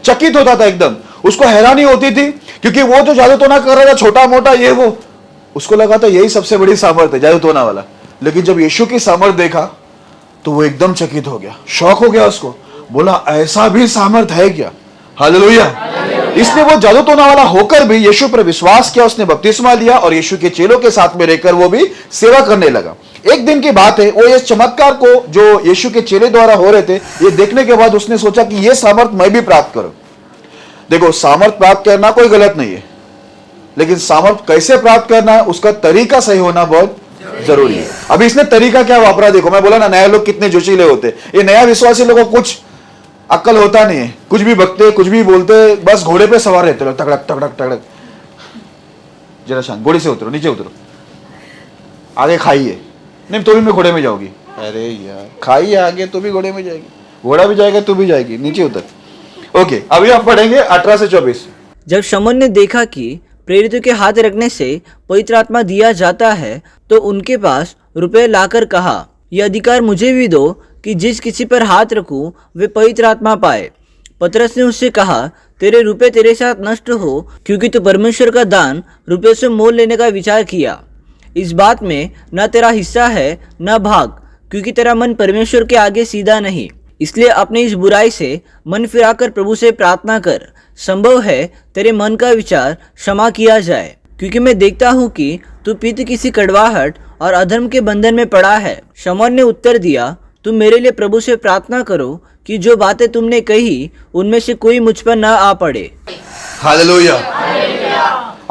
चकित होता था एकदम। उसको हैरानी होती थी, क्योंकि वो जो जादू टोना कर रहा था, छोटा मोटा ये वो, उसको लगा था यही सबसे बड़ी सामर्थ है, जादू टोना वाला। लेकिन जब यीशु की सामर्थ देखा तो वो एकदम चकित हो गया, शौक हो गया उसको। बोला ऐसा भी सामर्थ है क्या? हालेलुया। इसलिए वो जादू टोना वाला होकर भी यीशु पर विश्वास किया, उसने बपतिस्मा लिया और यीशु के चेलों के साथ में रहकर वो भी सेवा करने लगा। एक दिन की बात है, वो इस चमत्कार को जो यीशु के चेले द्वारा हो रहे थे, ये देखने के बाद उसने सोचा कि ये सामर्थ मैं भी प्राप्त करूं। देखो, सामर्थ प्राप्त करना कोई गलत नहीं है, लेकिन सामर्थ कैसे प्राप्त करना है, उसका तरीका सही होना बहुत जरूरी है। अभी इसने तरीका क्या वापरा देखो। मैं बोला ना, नया लोग कितने जोशीले होते। ये नया विश्वासी लोगों को कुछ अक्ल होता नहीं है, कुछ भी बकते, कुछ भी बोलते, बस घोड़े पे सवार रहते लोग, तगड़क तगड़क तगड़क। जरा शांत, घोड़े से उतरो, नीचे उतरो, आगे खाइए। नहीं तो भी मैं घोड़े में जाऊंगी। अरे यार, खाइए आगे तो भी घोड़े में जाएगी, घोड़ा भी जाएगा तो भी जाएगी, नीचे उतर। ओके, अभी हम पढ़ेंगे 18 से 24। जब शमौन ने देखा कि प्रेरितों के हाथ रखने से पवित्र आत्मा दिया जाता है, तो उनके पास रुपए लाकर कहा, यह अधिकार मुझे भी दो कि जिस किसी पर हाथ रखूं वे पवित्र आत्मा पाए। पतरस ने उससे कहा, तेरे रुपए तेरे साथ नष्ट हो, क्योंकि तू परमेश्वर का दान रुपए से मोल लेने का विचार किया। इस बात में न तेरा हिस्सा है न भाग, क्योंकि तेरा मन परमेश्वर के आगे सीधा नहीं। इसलिए अपने इस बुराई से मन फिराकर प्रभु से प्रार्थना कर, संभव है तेरे मन का विचार क्षमा किया जाए, क्योंकि मैं देखता हूँ कि तू पित्त किसी कड़वाहट और अधर्म के बंधन में पड़ा है। शमौन ने उत्तर दिया, तुम मेरे लिए प्रभु से प्रार्थना करो कि जो बातें तुमने कही उनमें से कोई मुझ पर न आ पड़े। हालेलुया।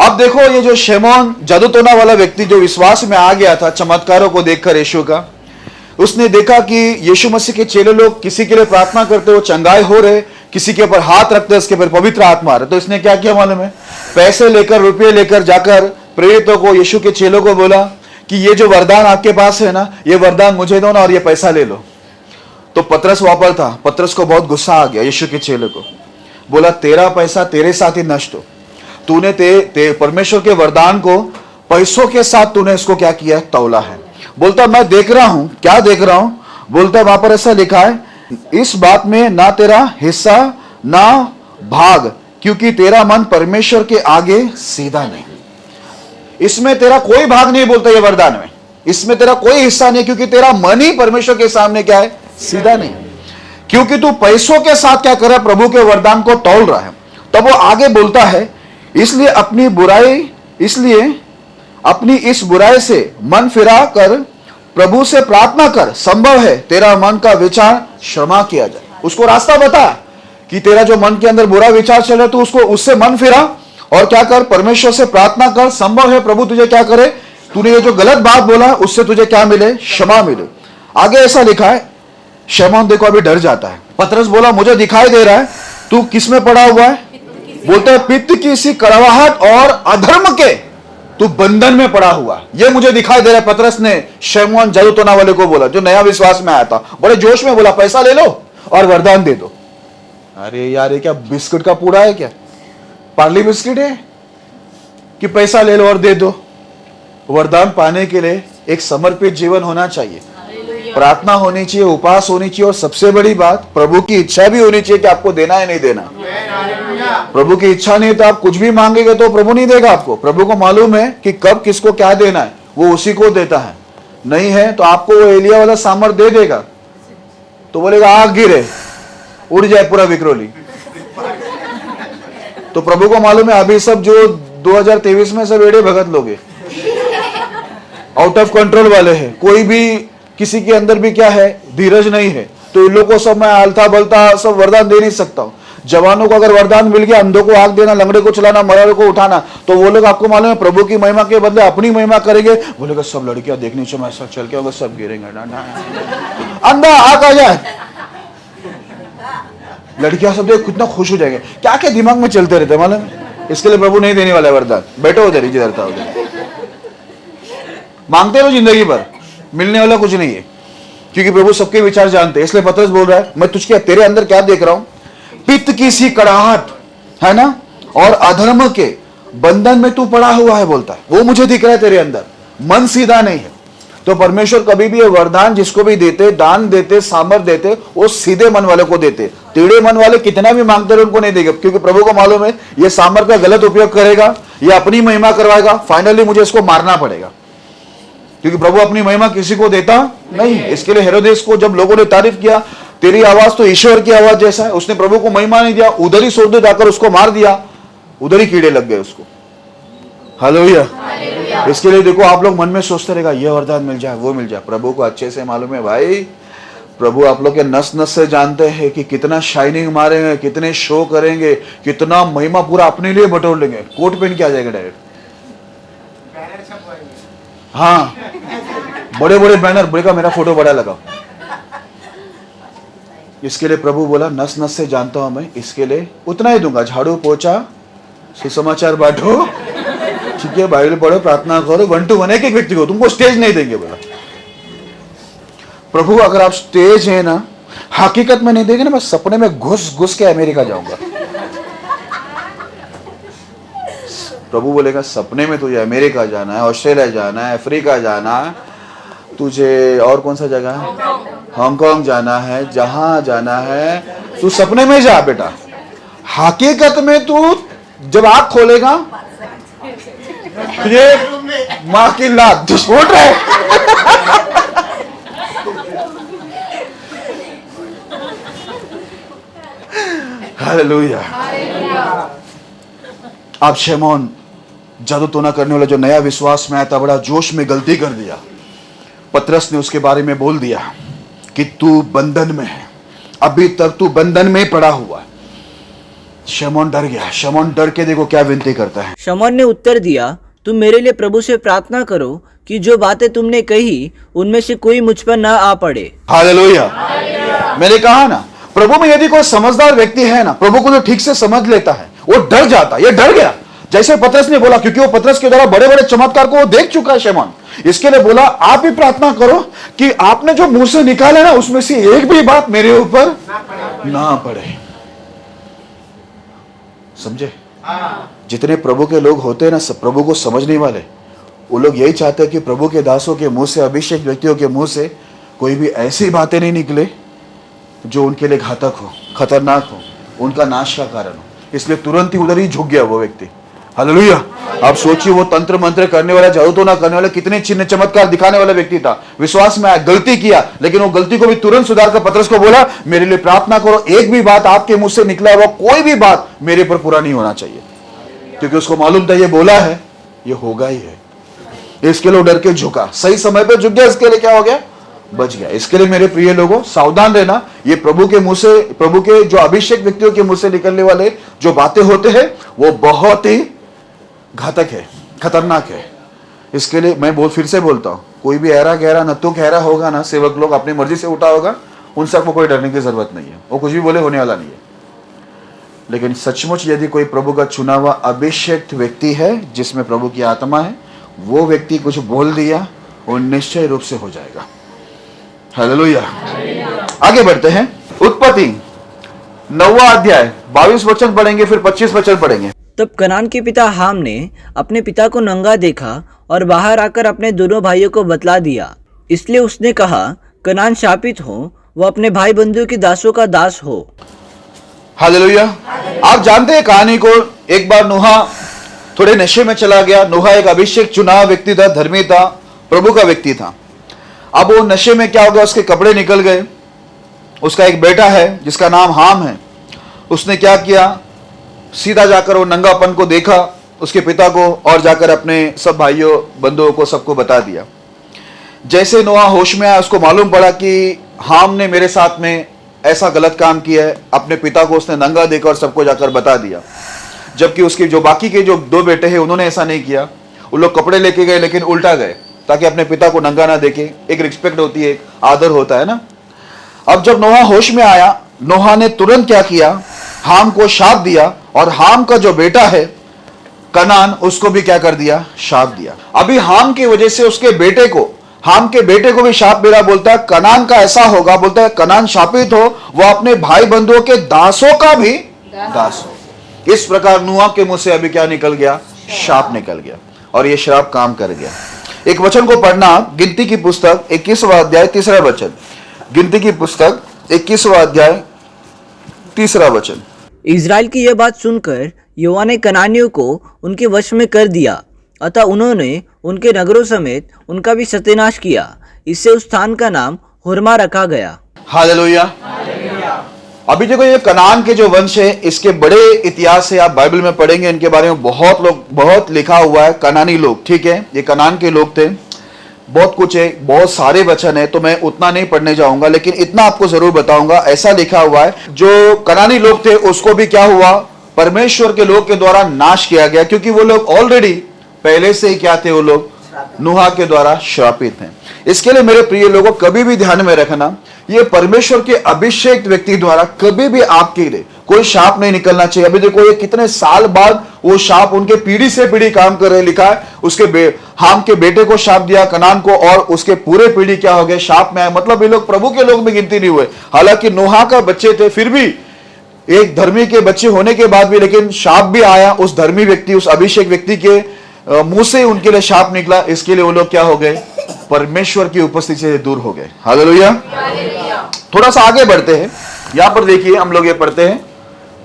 अब देखो, ये जो शमौन जादू टोना वाला व्यक्ति जो विश्वास में आ गया था चमत्कारों को देखकर यीशु का, उसने देखा कि यीशु मसीह के चेले लोग किसी के लिए प्रार्थना करते, वो चंगाई हो रहे, किसी के ऊपर हाथ रखते, उसके ऊपर पवित्र आत्मा आ रहे। तो इसने क्या किया मालूम है? पैसे लेकर, रुपये लेकर जाकर प्रेरितों को, यीशु के चेलों को बोला कि ये जो वरदान आपके पास है ना, ये वरदान मुझे दो ना और ये पैसा ले लो। तो पतरस वहां पर था। पतरस को बहुत गुस्सा आ गया यीशु के चेले को। बोला, तेरा पैसा तेरे साथ ही नष्ट हो। तूने परमेश्वर के वरदान को पैसों के साथ तूने इसको क्या किया? तौला है। बोलता, मैं देख रहा हूं। क्या देख रहा हूं? बोलता, वहां पर ऐसा लिखा है, इस बात में ना तेरा हिस्सा ना भाग, क्योंकि तेरा मन परमेश्वर के आगे सीधा नहीं। इसमें तेरा कोई भाग नहीं, बोलता ये वरदान में, इसमें तेरा कोई हिस्सा नहीं, क्योंकि तेरा मन ही परमेश्वर के सामने क्या है? सीधा नहीं। क्योंकि तू पैसों के साथ क्या कर रहा है? प्रभु के वरदान को तौल रहा है। तब वो आगे बोलता है, इसलिए अपनी इस बुराई से मन फिरा कर प्रभु से प्रार्थना कर, संभव है तेरा मन का विचार क्षमा किया जाए। उसको रास्ता बता कि तेरा जो मन के अंदर बुरा विचार चल रहा है, तो उसको उससे मन फिरा और क्या कर? परमेश्वर से प्रार्थना कर, संभव है प्रभु तुझे क्या करे? तूने ये जो गलत बात बोला उससे तुझे क्या मिले? क्षमा मिले। आगे ऐसा लिखा है। शमौन देखो अभी डर जाता है। पतरस बोला, मुझे दिखाई दे रहा है तू किस में पड़ा हुआ है? बोलता है, पित्त की सी कड़वाहट और अधर्म के तू बंधन में पड़ा हुआ, ये मुझे दिखाई दे रहा है। पतरस ने शमौन जादू टोना वाले को बोला, जो नया विश्वास में आया था, बड़े जोश में बोला, पैसा ले लो और वरदान दे दो। अरे यार, ये क्या बिस्कुट का पूड़ा है क्या? पार्ले बिस्किट है कि पैसा ले लो और दे दो? वरदान पाने के लिए एक समर्पित जीवन होना चाहिए, प्रार्थना होनी चाहिए, उपवास होनी चाहिए, और सबसे बड़ी बात प्रभु की इच्छा भी होनी चाहिए कि आपको देना है नहीं देना। प्रभु की इच्छा नहीं है तो आप कुछ भी मांगेंगे तो प्रभु नहीं देगा आपको। प्रभु को मालूम है कि कब किसको क्या देना है, वो उसी को देता है। नहीं है तो आपको वो एलिया वाला सामर्थ दे देगा, तो बोलेगा आग गिरे उड़ जाए पूरा विक्रोली। तो प्रभु को मालूम है अभी सब जो 2023 में सब एड़े भगत लोग हैं, आउट ऑफ कंट्रोल वाले हैं, कोई भी किसी के अंदर भी क्या है, धीरज नहीं है। तो इन लोगों को सब मैं आलता बलता सब वरदान दे नहीं सकता हूं। जवानों को अगर वरदान मिल गया, अंधों को आग देना, लंगड़े को चलाना, मरे को उठाना, तो वो लोग आपको मालूम है प्रभु की महिमा के बदले अपनी महिमा करेंगे। बोलेगा सब लड़कियां देखनी चाहिए, मैं ऐसा चल के होगा सब गिरेंगे, अंधा आग आ जाए, लड़कियां सब देख कितना खुश हो जाएंगे। क्या क्या दिमाग में चलते रहते मालूम है। इसके लिए प्रभु नहीं देने वाला है वरदान। बैठो उधर, जिधर था उधर मांगते रहो जिंदगी भर, मिलने वाला कुछ नहीं है, क्योंकि प्रभु सबके विचार जानते हैं। इसलिए पतरस बोल रहा है मैं तुझके तेरे अंदर क्या देख रहा हूं, पित्त की सी कड़ाहट है ना, और अधर्म के बंधन में तू पड़ा हुआ है, बोलता है वो मुझे दिख रहा है तेरे अंदर। मन सीधा नहीं है। तो परमेश्वर कभी भी ये वरदान जिसको भी देते, दान देते, सामर्थ देते, वो सीधे मन वाले को देते। टेढ़े मन वाले कितना भी मांगते रहे उनको नहीं देंगे, क्योंकि प्रभु को मालूम है ये सामर्थ का गलत उपयोग करेगा, ये अपनी महिमा करवाएगा, फाइनली मुझे इसको मारना पड़ेगा। क्योंकि प्रभु अपनी महिमा किसी को देता नहीं। इसके लिए हेरोदेस को जब लोगों ने तारीफ किया, तेरी आवाज तो ईश्वर की आवाज जैसा है, उसने प्रभु को महिमा नहीं दिया, उधर ही सोते जाकर उसको मार दिया, उधर ही कीड़े लग गए उसको। हालेलुया। इसके लिए देखो आप लोग मन में सोचते रहेगा ये वरदान मिल जाए, वो मिल जाए। प्रभु को अच्छे से मालूम है भाई, प्रभु आप लोग के नस नस से जानते हैं कि कितना शाइनिंग मारेंगे, कितने शो करेंगे, कितना महिमा पूरा अपने लिए बटोर लेंगे। कोट पहन के आ जाएगा डायरेक्ट, हाँ बड़े बड़े बैनर, बोलेगा मेरा फोटो बड़ा लगाओ। इसके लिए प्रभु बोला नस नस से जानता हूं मैं, इसके लिए उतना ही दूंगा, झाड़ू पोछा, सुसमाचार बांटो, ठीक है, बाइबल पढ़ो, प्रार्थना करो, 1 to 1 एक एक व्यक्ति को, तुमको स्टेज नहीं देंगे। बोला प्रभु अगर आप स्टेज है ना, हकीकत में नहीं देंगे ना, मैं सपने में घुस घुस के अमेरिका जाऊंगा। प्रभु बोलेगा सपने में तुझे अमेरिका जाना है, ऑस्ट्रेलिया जाना है, अफ्रीका जाना है, तुझे और कौन सा जगह है, हांगकांग जाना है, जहां जाना है तू सपने में जा बेटा। हकीकत में तू जब आँख खोलेगा तुझे माँ की लात छूट रहे। हालेलुया। आप शमौन जादू टोना करने वाला जो नया विश्वास में आया था, बड़ा जोश में गलती कर दिया। पतरस ने उसके बारे में बोल दिया कि तू बंधन में है, अभी तक तू बंधन में पड़ा हुआ है। शमौन डर गया। शमौन डर के देखो क्या विनती करता है। शमौन ने उत्तर दिया, तुम मेरे लिए प्रभु से प्रार्थना करो कि जो बातें तुमने कही उनमें से कोई मुझ पर न आ पड़े। हालेलुया। मैंने कहा ना, प्रभु में यदि कोई समझदार व्यक्ति है ना, प्रभु को जो ठीक से समझ लेता है, वो डर जाता है। ये डर गया जैसे पतरस ने बोला, क्योंकि वो पतरस के द्वारा बड़े बड़े चमत्कार को वो देख चुका है शमौन। इसके लिए बोला आप भी प्रार्थना करो कि आपने जो मुंह से निकाले ना, उसमें से एक भी बात मेरे ऊपर ना पड़े। समझे? जितने प्रभु के लोग होते हैं ना, सब प्रभु को समझने वाले, वो लोग यही चाहते हैं कि प्रभु के दासों के मुंह से, अभिषेक व्यक्तियों के मुंह से कोई भी ऐसी बातें नहीं निकले जो उनके लिए घातक हो, खतरनाक हो, उनका नाश का कारण हो। इसलिए तुरंत ही उधर ही झुक गया वो व्यक्ति। हालेलुया। आप सोचिए वो तंत्र मंत्र करने वाला, जादू टोना करने वाला, कितने चिन्ह चमत्कार दिखाने वाला व्यक्ति था। विश्वास में आया, गलती किया, लेकिन वो गलती को भी तुरंत सुधार कर पतरस को बोला मेरे लिए प्रार्थना करो, एक भी बात आपके मुंह से निकला हुआ कोई भी बात मेरे पर पूरा नहीं होना चाहिए। क्योंकि उसको मालूम था ये बोला है, ये होगा ही है। इसके लिए डर के झुका, सही समय पे झुक गया, इसके लिए क्या हो गया, बच गया। इसके लिए मेरे प्रिय लोगों सावधान रहना, ये प्रभु के मुंह से, प्रभु के जो अभिषेक व्यक्तियों के मुंह से निकलने वाले जो बातें होते हैं वो बहुत ही घातक है, खतरनाक है। इसके लिए मैं फिर से बोलता हूं, कोई भी ऐरा गहरा नत्थु गहरा होगा ना, सेवक लोग अपनी मर्जी से उठा होगा, उन सबको कोई डरने की जरूरत नहीं है, वो कुछ भी बोले होने वाला नहीं है। लेकिन सचमुच यदि कोई प्रभु का चुना हुआ अभिषेक व्यक्ति है, जिसमें प्रभु की आत्मा है, वो व्यक्ति कुछ बोल दिया, वो निश्चय रूप से हो जाएगा। हालेलुया। आगे बढ़ते हैं। उत्पत्ति 9वां अध्याय 22 वचन पढ़ेंगे, फिर 25 वचन पढ़ेंगे। तब कनान के पिता हाम ने अपने पिता को नंगा देखा और बाहर आकर अपने दोनों भाइयों को बतला दिया। इसलिए उसने कहा, कनान शापित हो, वह अपने भाई बंधुओं की दासों का दास हो। हालेलुया। आप जानते हैं कहानी को। एक बार नूहा थोड़े नशे में चला गया। नूहा एक अभिषेक चुना व्यक्ति था, धर्मी था, प्रभु का व्यक्ति था। अब वो नशे में क्या हो गया, उसके कपड़े निकल गए। उसका एक बेटा है जिसका नाम हाम है। उसने क्या किया, सीधा जाकर वो नंगापन को देखा उसके पिता को, और जाकर अपने सब भाइयों बंधुओं को सबको बता दिया। जैसे नोहा होश में आया, उसको मालूम पड़ा कि हाम ने मेरे साथ में ऐसा गलत काम किया है। अपने पिता को उसने नंगा देखा और सबको जाकर बता दिया। जबकि उसके जो बाकी के जो 2 बेटे हैं उन्होंने ऐसा नहीं किया। वो लोग कपड़े लेके गए लेकिन उल्टा गए, ताकि अपने पिता को नंगा ना देखे। एक रिस्पेक्ट होती है, एक आदर होता है ना। अब जब नोहा होश में आया, नोहा ने तुरंत क्या किया, हाम को शाप दिया। और हाम का जो बेटा है कनान, उसको भी क्या कर दिया, शाप दिया। अभी हाम की वजह से उसके बेटे को, हाम के बेटे को भी शाप मिला। बोलता है कनान का ऐसा होगा, बोलता है कनान शापित हो, वह अपने भाई बंधुओं के दासों का भी दास हो। इस प्रकार नूहा के मुंह से अभी क्या निकल गया, शाप निकल गया, और यह श्राप काम कर गया। एक वचन को पढ़ना, गिनती की पुस्तक 21वां अध्याय 3रा वचन। गिनती की पुस्तक 21वां अध्याय 3रा वचन। इज़राइल की यह बात सुनकर यहोवा ने कनानियों को उनके वश में कर दिया, अतः उन्होंने उनके नगरों समेत उनका भी सत्यानाश किया। इससे उस स्थान का नाम हुरमा रखा गया। हालेलुया। अभी देखो, ये कनान के जो वंश है, इसके बड़े इतिहास से आप बाइबल में पढ़ेंगे, इनके बारे में बहुत लिखा हुआ है। कनानी लोग, ठीक है, ये कनान के लोग थे। बहुत कुछ है, बहुत सारे वचन है, तो मैं उतना नहीं पढ़ने जाऊंगा, लेकिन इतना आपको जरूर बताऊंगा। ऐसा लिखा हुआ है, जो कनानी लोग थे उसको भी क्या हुआ, परमेश्वर के लोग के द्वारा नाश किया गया, क्योंकि वो लोग ऑलरेडी पहले से ही क्या थे, वो लोग नूहा के द्वारा श्रापित हैं। इसके लिए मेरे प्रिय लोगों, कभी भी ध्यान में रखना, ये परमेश्वर के अभिषेक व्यक्ति द्वारा कभी भी आपके लिए कोई शाप नहीं निकलना चाहिए। अभी देखो, ये कितने साल बाद वो शाप उनके पीढ़ी से पीढ़ी काम कर रहे। लिखा है उसके हाम के बेटे को शाप दिया कनान को, और उसके पूरे पीढ़ी क्या हो गए, शाप में आए। मतलब ये लोग प्रभु के लोग में गिनती नहीं हुए। हालांकि नूहा का बच्चे थे, फिर भी एक धर्मी के बच्चे होने के बाद भी, लेकिन शाप भी आया उस धर्मी व्यक्ति, उस अभिषेक व्यक्ति के मुंह से उनके लिए शाप निकला। इसके लिए वो लोग क्या हो गए, परमेश्वर की उपस्थिति से दूर हो गए। हालेलुया। थोड़ा सा आगे बढ़ते हैं। यहां पर देखिए, हम लोग ये पढ़ते हैं,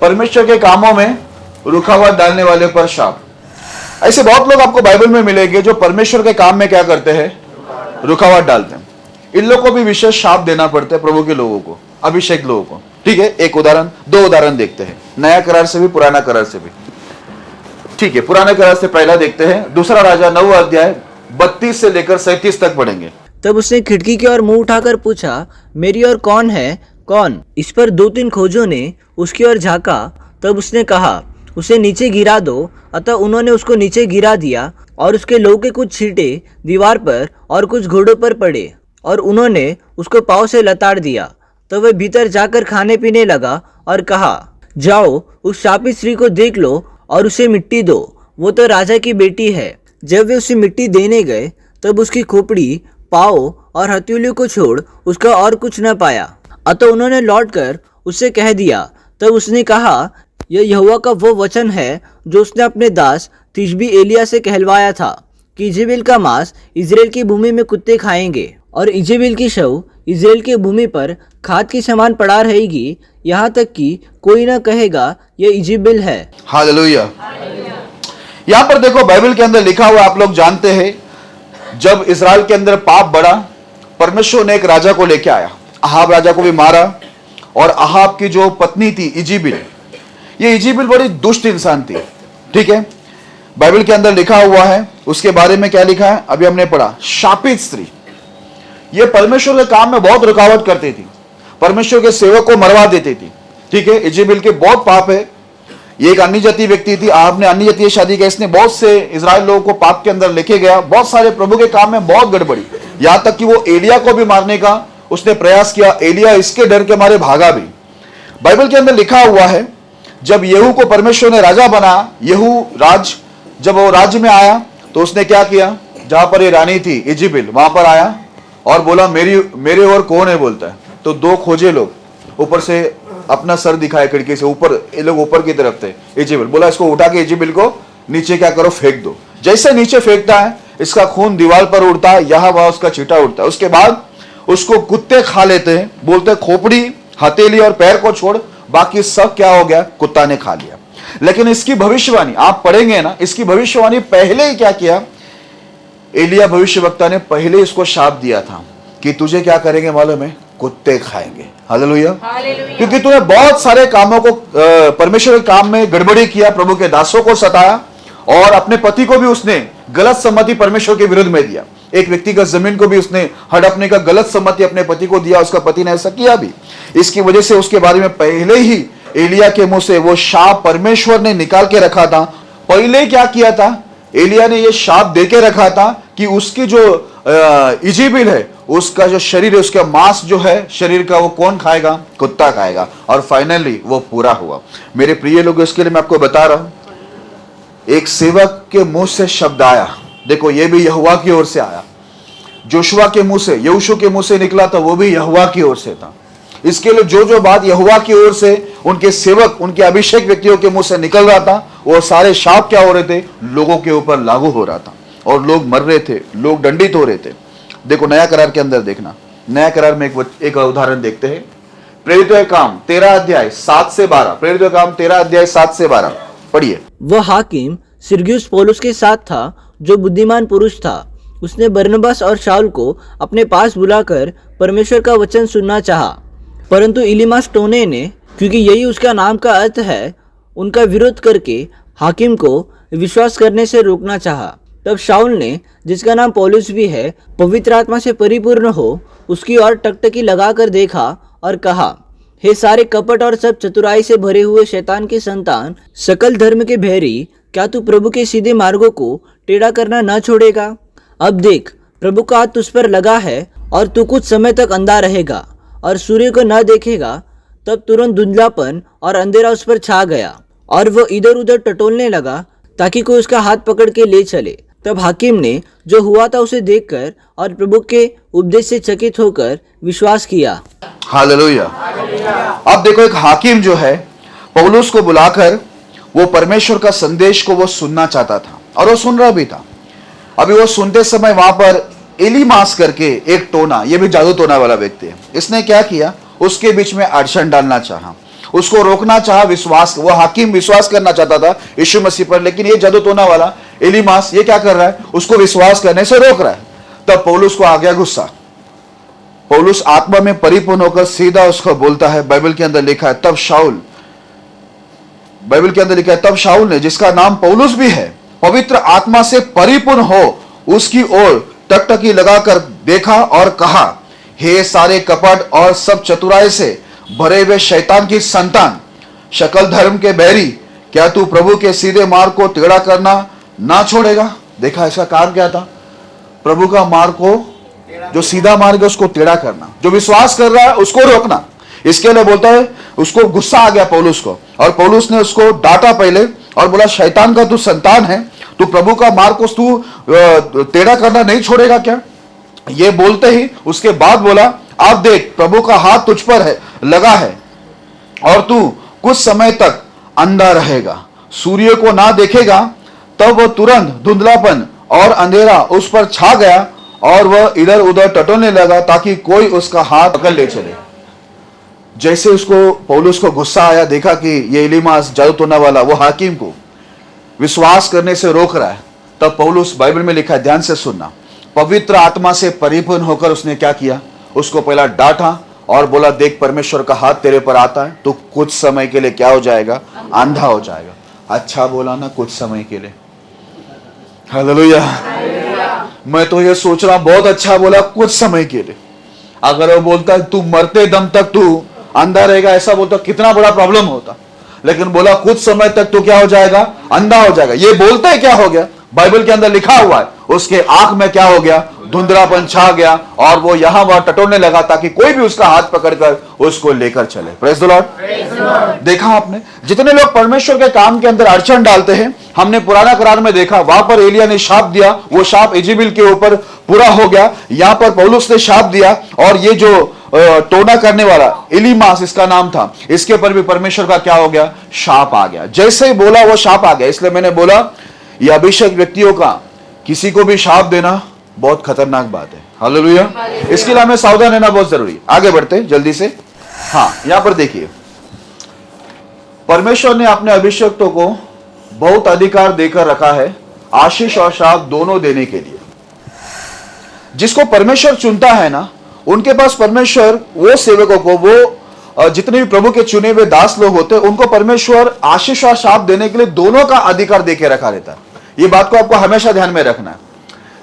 परमेश्वर के कामों में रुकावट डालने वाले पर शाप। ऐसे बहुत लोग आपको बाइबल में मिलेंगे जो परमेश्वर के काम में क्या करते हैं, रुकावट डालते हैं। इन लोगों को भी विशेष शाप देना पड़ता है, प्रभु के लोगों को, अभिषेक लोगों को। ठीक है, एक उदाहरण, 2 उदाहरण देखते हैं, नया करार से भी, पुराना करार से भी। ठीक है, पुराने करार से पहला देखते हैं, दूसरा राजा 9वां अध्याय 32 से लेकर 37 तक पढ़ेंगे। तब उसने खिड़की की ओर मुंह उठाकर पूछा, मेरी ओर कौन है, कौन? इस पर 2-3 खोजों ने उसकी ओर झांका। तब उसने कहा, उसे नीचे गिरा दो। अतः उन्होंने उसको नीचे गिरा दिया, और उसके लहू के कुछ छींटे दीवार पर और कुछ घोड़ों पर पड़े, और उन्होंने उसको पाँव से लताड़ दिया। तो वह भीतर जाकर खाने पीने लगा और कहा, जाओ उस शापित स्त्री को देख लो और उसे मिट्टी दो, वो तो राजा की बेटी है। जब वे उसे मिट्टी देने गए, तब उसकी खोपड़ी, पाँव और हथेलियों को छोड़ उसका और कुछ न पाया। अतः उन्होंने लौटकर उससे कह दिया। तब उसने कहा, यह यहोवा का वो वचन है जो उसने अपने दास तिशबी एलिया से कहलवाया था कि इजेबेल का मांस इज़राइल की भूमि में कुत्ते खाएंगे, और इजेबेल की शव इज़राइल की भूमि पर खाद की समान पड़ा रहेगी, यहाँ तक कि कोई न कहेगा यह इजेबेल है। हालेलुया। यहां पर देखो, बाइबल के अंदर लिखा हुआ, आप लोग जानते हैं, जब इज़राइल के अंदर पाप बढ़ा, परमेश्वर ने एक राजा को लेके आया, अहाब राजा को भी मारा। और अहाब की जो पत्नी थी इजेबेल, ये इजेबेल बड़ी दुष्ट इंसान थी। ठीक है, बाइबल के अंदर लिखा हुआ है, उसके बारे में क्या लिखा है, अभी हमने पढ़ा, शापित स्त्री। ये परमेश्वर के काम में बहुत रुकावट करती थी, परमेश्वर के सेवक को मरवा देती थी। ठीक है, इजेबेल के बहुत पाप है। ये एक अन्य जातीय व्यक्ति थी, आपने अन्य जातीय शादी किया, इसने बहुत से इजराइल लोगों को पाप के अंदर लेके गया, बहुत सारे प्रभु के काम में बहुत गड़बड़ी, यहां तक कि वो एलिया को भी मारने का उसने प्रयास किया। एलिया इसके डर के मारे भागा भी। बाइबल के अंदर लिखा हुआ है, जब येहू को परमेश्वर ने राजा बनाया, येहू जब वो राज्य में आया, तो उसने क्या किया, जहां पर ये रानी थी इजेबेल, वहां पर आया और बोला, मेरे और कौन है, बोलता है। तो 2 खोजे लोग ऊपर से अपना सर दिखाए खिड़की से ऊपर, ये लोग ऊपर की तरफ थे। इजेबेल बोला, इसको उठा के इजेबेल को नीचे क्या करो, फेंक दो। जैसे नीचे फेंकता है, इसका खून दीवार पर उड़ता है, यहां वहां उसका छींटा उड़ता है। उसके बाद उसको कुत्ते खा लेते हैं, बोलते खोपड़ी, हथेली और पैर को छोड़ बाकी सब क्या हो गया, कुत्ता ने खा लिया। लेकिन इसकी भविष्यवाणी आप पढ़ेंगे ना, इसकी भविष्यवाणी पहले ही क्या किया, एलिया भविष्यवक्ता ने पहले इसको शाप दिया था कि तुझे क्या करेंगे मालूम है, कुत्ते खाएंगे। हालेलुया। क्योंकि तूने बहुत सारे कामों को परमेश्वर के काम में गड़बड़ी किया, प्रभु के दासों को सताया, और अपने पति को भी उसने गलत सम्मति परमेश्वर के विरुद्ध में दिया। एक व्यक्तिगत जमीन को भी उसने हड़पने का गलत सम्मति अपने पति को दिया, उसका पति ने ऐसा किया भी। इसकी वजह से उसके बारे में पहले ही एलिया के मुंह से वो शाप परमेश्वर ने निकाल के रखा था। पहले क्या किया था, एलिया ने ये शाप दे के रखा था कि उसकी जो इजेबेल है, उसका जो शरीर है, उसका मांस जो है शरीर का, वो कौन खाएगा, कुत्ता खाएगा। और फाइनली वो पूरा हुआ। मेरे प्रिय लोग, इसके लिए मैं आपको बता रहा हूं, एक सेवक के मुंह से शब्द आया, देखो ये भी यहोवा की ओर से आया। जोशुआ के मुंह से, यहोशू के मुंह से निकला था, वो भी यहोवा की ओर से था। इसके लिए जो जो बात यहोवा की ओर से उनके सेवक, उनके अभिषेक व्यक्तियों के मुंह से निकल रहा था, वो सारे शाप क्या हो रहे थे, लोगों के ऊपर लागू हो रहा था, और लोग मर रहे थे, लोग दंडित हो रहे थे। देखो नया करार के अंदर देखना, नया करार में एक उदाहरण देखते हैं। प्रेरितों के काम 13 अध्याय 7 से 12, प्रेरितों के काम 13 अध्याय 7 से 12 पढ़िए। वह हाकिम सिरगियुस पौलुस के साथ था, जो बुद्धिमान पुरुष था। उसने बरनबास और शाऊल को अपने पास बुलाकर परमेश्वर का वचन सुनना चाहा, परंतु इलीमास टोने ने, क्योंकि यही उसका नाम का अर्थ है, उनका विरोध करके हाकिम को विश्वास करने से रोकना चाहा। तब शाऊल ने, जिसका नाम पौलुस भी है, पवित्र आत्मा से परिपूर्ण हो, उसकी ओर टकटकी लगाकर देखा और कहा, हे सारे कपट और सब चतुराई से भरे हुए शैतान की संतान, सकल धर्म के भेरी, क्या तू प्रभु के सीधे मार्गों को टेढ़ा करना न छोड़ेगा? अब देख, प्रभु का हाथ तुझ पर लगा है, और तू कुछ समय तक अंधा रहेगा और सूर्य को न देखेगा। तब तुरंत धुंधलापन और अंधेरा उस पर छा गया, और वह इधर उधर टटोलने लगा ताकि कोई उसका हाथ पकड़ के ले चले। तब हाकिम ने जो हुआ था उसे देखकर और प्रभु के उपदेश से चकित होकर विश्वास किया। हालेलुया। अब देखो, एक हाकिम जो है, पौलुस को बुलाकर वो परमेश्वर का संदेश को वो सुनना चाहता था, और वो सुन रहा भी था। अभी वो सुनते समय वहां पर एलीमास करके एक टोना, ये भी जादू टोना वाला व्यक्ति है, इसने क्या किया, उसके बीच में अड़चन डालना चाहा, उसको रोकना चाहा। विश्वास, वो हाकिम विश्वास करना चाहता था यीशु मसीह पर, लेकिन ये जादू टोना वाला एलीमास ये क्या कर रहा है, उसको विश्वास करने से रोक रहा है। तब पौलुस को आ गया गुस्सा। पौलुस आत्मा में परिपूर्ण होकर सीधा उसको बोलता है। बाइबल के अंदर लिखा है, तब शाऊल, बाइबल के अंदर लिखा है, तब शाऊल ने, जिसका नाम पौलुस भी है, पवित्र आत्मा से परिपूर्ण हो, उसकी ओर टकटकी लगाकर देखा और कहा, हे सारे कपट और सब चतुराई से भरे हुए शैतान की संतान, शकल धर्म के बैरी, क्या तू प्रभु के सीधे मार्ग को टेढ़ा करना ना छोड़ेगा? देखा, इसका कारण क्या था, प्रभु का मार्ग को, जो सीधा मार्ग है उसको टेढ़ा करना, जो विश्वास कर रहा है उसको रोकना। इसके लिए बोलता है, उसको गुस्सा आ गया पौलुस को, और पौलुस ने उसको डांटा पहले और बोला, शैतान का तू संतान है, तू प्रभु का मार्ग को तू टेढ़ा करना नहीं छोड़ेगा क्या? ये बोलते ही उसके बाद बोला, आप देख, प्रभु का हाथ तुझ पर है, लगा है, और तू कुछ समय तक अंधा रहेगा, सूर्य को ना देखेगा। तब वह तुरंत धुंधलापन और अंधेरा उस पर छा गया, और वह इधर उधर टटोलने लगा ताकि कोई उसका हाथ पकड़ ले चले। जैसे उसको, पौलुस को गुस्सा आया, देखा कि ये एलीमास जादू टोना वाला वो हाकिम को विश्वास करने से रोक रहा है, तब पौलुस, बाइबल में लिखा है, ध्यान से सुनना, पवित्र आत्मा से परिपूर्ण होकर उसने क्या किया, उसको पहला डांटा और बोला, देख, परमेश्वर का हाथ तेरे पर आता है, तो कुछ समय के लिए क्या हो जाएगा, अंधा हो जाएगा। अच्छा बोला ना, कुछ समय के लिए। हालेलुया। मैं तो ये सोच रहा, बहुत अच्छा बोला, कुछ समय के लिए। अगर वो बोलता है तू मरते दम तक तू अंधा रहेगा, ऐसा बोलता, कितना बड़ा प्रॉब्लम होता। लेकिन बोला कुछ समय तक तो क्या हो जाएगा, अंधा हो जाएगा। ये बोलते ही क्या हो गया, बाइबल के अंदर लिखा हुआ है, उसके आंख में क्या हो गया, धुंधलापन छा गया, और वो यहां वहां टटोलने लगा ताकि कोई भी उसका हाथ पकड़कर उसको लेकर चले। Praise the Lord. देखा आपने, जितने लोग परमेश्वर के काम के अंदर अड़चन डालते हैं, हमने पुराना करार में देखा, वहां पर एलिया ने शाप दिया, वो शाप इजेबेल के ऊपर पूरा हो गया। यहां पर पौलुस ने शाप दिया, और ये जो टोना करने वाला एलीमास इसका नाम था, इसके ऊपर भी परमेश्वर का क्या हो गया, शाप आ गया। जैसे ही बोला वो शाप आ गया। इसलिए मैंने बोला, ये अभिषेक व्यक्तियों का किसी को भी शाप देना बहुत खतरनाक बात है। हालेलुया। इसके लिए हमें सावधान रहना बहुत जरूरी है। आगे बढ़ते जल्दी से। हाँ, यहां पर देखिए, परमेश्वर ने अपने अभिषिक्तों को बहुत अधिकार देकर रखा है आशीष और श्राप दोनों देने के लिए। जिसको परमेश्वर चुनता है ना, उनके पास परमेश्वर वो सेवकों को, वो जितने भी प्रभु के चुने हुए दास लोग होते हैं, उनको परमेश्वर आशीष और श्राप देने के लिए दोनों का अधिकार देके रखा रहता है। ये बात को आपको हमेशा ध्यान में रखना है।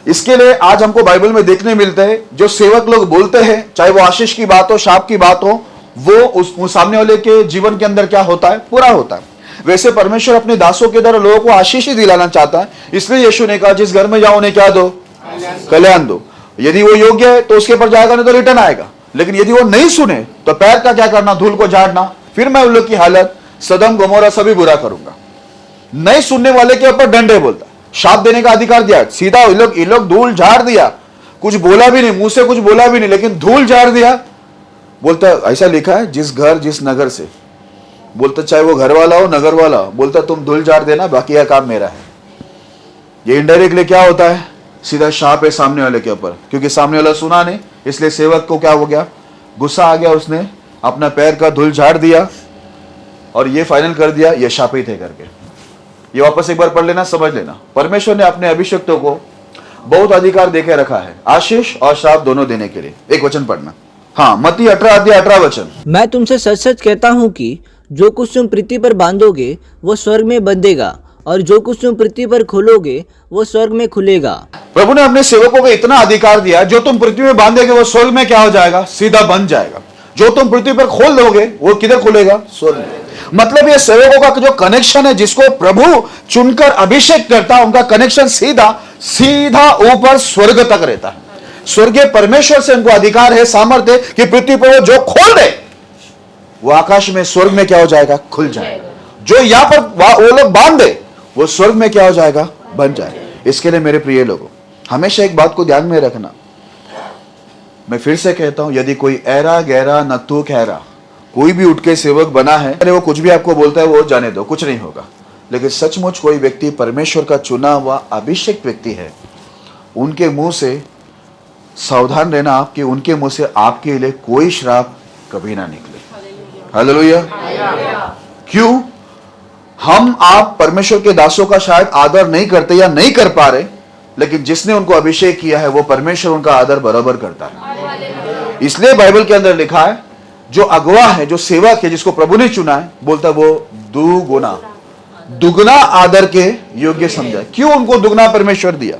इसके लिए आज हमको बाइबल में देखने मिलते हैं, जो सेवक लोग बोलते हैं, चाहे वो आशीष की बात हो, श्राप की बात हो, वो उस सामने वाले के जीवन के अंदर क्या होता है, पूरा होता है। वैसे परमेश्वर अपने दासों के द्वारा लोगों को आशीष ही दिलाना चाहता है। इसलिए यीशु ने कहा, जिस घर में जाओ उन्हें क्या दो, कल्याण दो। यदि वो योग्य है तो उसके पर जाएगा, नहीं तो रिटर्न आएगा। लेकिन यदि वो नहीं सुने तो पैर का क्या करना, धूल को झाड़ना। फिर मैं उन लोग की हालत सदम गमोरा सभी बुरा करूंगा। नहीं सुनने वाले के ऊपर डंडे बोलता, शाप देने का अधिकार दिया। सीधा ये लोग धूल झाड़ दिया, कुछ बोला भी नहीं, मुंह से कुछ बोला भी नहीं, लेकिन धूल झाड़ दिया। बोलता ऐसा लिखा है, जिस घर जिस नगर से, बोलता चाहे वो घर वाला हो नगर वाला हो, बोलता तुम धूल झाड़ देना, बाकी यह काम मेरा है। ये इनडायरेक्टली क्या होता है, सीधा शाप है सामने वाले के ऊपर, क्योंकि सामने वाला सुना नहीं, इसलिए सेवक को क्या हो गया, गुस्सा आ गया, उसने अपना पैर का धूल झाड़ दिया और ये फाइनल कर दिया ये शापित है करके। ये वापस एक बार पढ़ लेना, समझ लेना। परमेश्वर ने अपने अभिषिक्तों को बहुत अधिकार देके रखा है आशीष और श्राप दोनों देने के लिए। एक वचन पढ़ना, हाँ, मत्ती 18 वचन। मैं तुमसे सच सच कहता हूँ कि जो कुछ तुम पृथ्वी पर बांधोगे वो स्वर्ग में बंधेगा, और जो कुछ तुम पृथ्वी पर खोलोगे वो स्वर्ग में खुलेगा। प्रभु ने अपने सेवकों को इतना अधिकार दिया, जो तुम पृथ्वी में बांधेगे वो स्वर्ग में क्या हो जाएगा, सीधा बंध जाएगा। जो तुम पृथ्वी पर खोल दोगे वो किधर खुलेगा, स्वर्ग में। मतलब ये सेवकों का जो कनेक्शन है, जिसको प्रभु चुनकर अभिषेक करता है, उनका कनेक्शन सीधा सीधा ऊपर स्वर्ग तक रहता है। स्वर्गीय परमेश्वर से उनको अधिकार है, सामर्थ्य है कि पृथ्वी पर वो जो खोल दे वो आकाश में स्वर्ग में क्या हो जाएगा, खुल जाएगा। जो यहां पर वो लोग बांध दे वो स्वर्ग में क्या हो जाएगा, बन जाएगा। इसके लिए मेरे प्रिय लोगों, हमेशा एक बात को ध्यान में रखना। मैं फिर से कहता हूं, यदि कोई ऐरा गहरा नत्थु खैरा कोई भी उठ के सेवक बना है, अरे वो कुछ भी आपको बोलता है वो जाने दो, कुछ नहीं होगा। लेकिन सचमुच कोई व्यक्ति परमेश्वर का चुना हुआ अभिषेक व्यक्ति है, उनके मुंह से सावधान रहना आप कि उनके मुंह से आपके लिए कोई श्राप कभी ना निकले। हालेलुया। क्यों? हम आप परमेश्वर के दासों का शायद आदर नहीं करते या नहीं कर पा रहे, लेकिन जिसने उनको अभिषेक किया है वो परमेश्वर उनका आदर बराबर करता है। इसलिए बाइबल के अंदर लिखा है, जो अगवा है, जो सेवक है, जिसको प्रभु ने चुना है, बोलता वो दुगना आदर के योग्य समझा। क्यों उनको दुगना परमेश्वर दिया?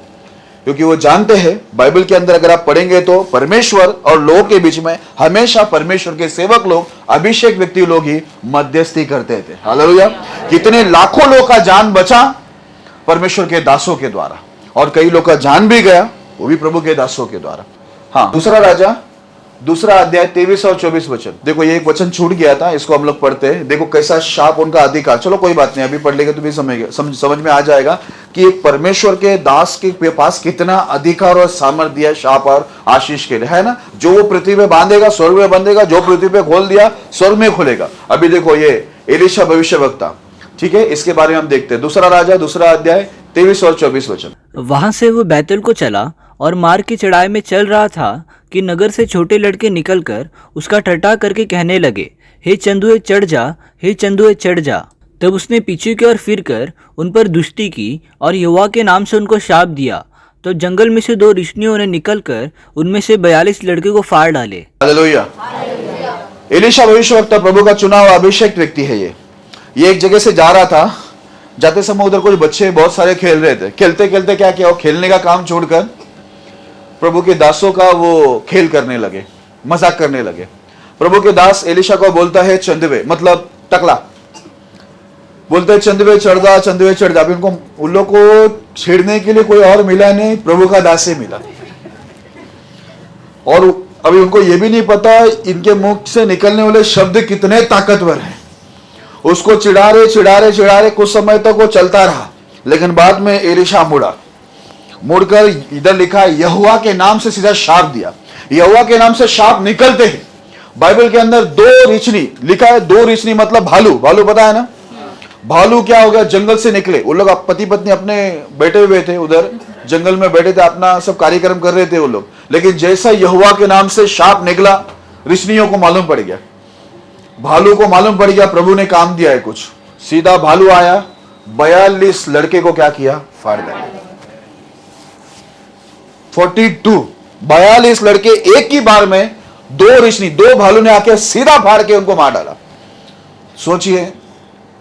क्योंकि वो जानते हैं, बाइबल के अंदर अगर आप पढ़ेंगे तो परमेश्वर और लोगों के बीच में हमेशा परमेश्वर के सेवक लोग, अभिषेक व्यक्ति लोग ही मध्यस्थी करते थे। हालेलुया। कितने लाखों लोग का जान बचा परमेश्वर के दासों के द्वारा, और कई लोग का जान भी गया, वो भी प्रभु के दासों के द्वारा। हाँ, दूसरा राजा 2 अध्याय 23 और 24 वचन। देखो ये एक वचन छूट गया था, इसको हम लोग पढ़ते हैं। देखो कैसा शाप उनका अधिकार। चलो कोई बात नहीं, अभी पढ़ लेंगे तो भी समझ में आ जाएगा कि एक परमेश्वर के दास के पास कितना अधिकार और सामर्थ्य है शाप और आशीष के लिए, है ना। जो वो पृथ्वी पे बांधेगा स्वर्ग में बंधेगा, जो पृथ्वी पे खोल दिया स्वर्ग में खुलेगा। अभी देखो ये एलीशा भविष्यवक्ता, ठीक है, इसके बारे में हम देखते हैं। 2 राजा 2 अध्याय 23 और 24 वचन। वहां से वो बैतल को चला और मार्ग की चढ़ाई में चल रहा था कि नगर से छोटे लड़के निकलकर उसका ठट्ठा करके कहने लगे, हे चंदुए चढ़ जा, हे चंदुए चढ़ जा। तब उसने पीछे की ओर फिरकर उन पर दुष्टी की और यहोवा के नाम से उनको शाप दिया। तो जंगल में से 2 रिश्नियों ने निकलकर उनमें से 42 लड़के को फाड़ डाले। हालेलुया। एलीशा भविष्यवक्ता प्रभु का चुना हुआ अभिषेक व्यक्ति है। ये एक जगह से जा रहा था, जाते समय उधर कुछ बच्चे बहुत सारे खेल रहे थे। खेलते खेलते क्या किया, वो खेलने का काम छोड़कर प्रभु के दासों का वो खेल करने लगे, मजाक करने लगे। प्रभु के दास एलीशा को बोलता है चंदवे, मतलब टकला, बोलते हैं चंदवे चढ़ जा, चंदवे चढ़ जा। अभी उनको उन लोग को छेड़ने के लिए कोई और मिला नहीं, प्रभु का दास से मिला। और अभी उनको ये भी नहीं पता इनके मुख से निकलने वाले शब्द कितने ताकतवर हैं। उसको चिढ़ा रहे कुछ समय तक वो चलता रहा, लेकिन बाद में एलीशा मुड़कर इधर लिखा है यहोवा के नाम से सीधा शाप दिया। यहोवा के नाम से शाप निकलते हैं। बाइबल के अंदर 2 रिचनी लिखा है, 2 रिचनी मतलब भालू पता है ना। भालू क्या हो गया, जंगल से निकले। वो लोग पति पत्नी अपने बैठे हुए थे, उधर जंगल में बैठे थे, अपना सब कार्यक्रम कर रहे थे वो लोग। लेकिन जैसा यहोवा के नाम से शाप निकला, रिचनियों को मालूम पड़ गया, भालू को मालूम पड़ गया प्रभु ने काम दिया है कुछ। सीधा भालू आया, 42 लड़के को क्या किया? फाड़ दिया। 42 लड़के एक ही बार में, दो भालू ने आके सीधा फाड़ के उनको मार डाला। सोचिए,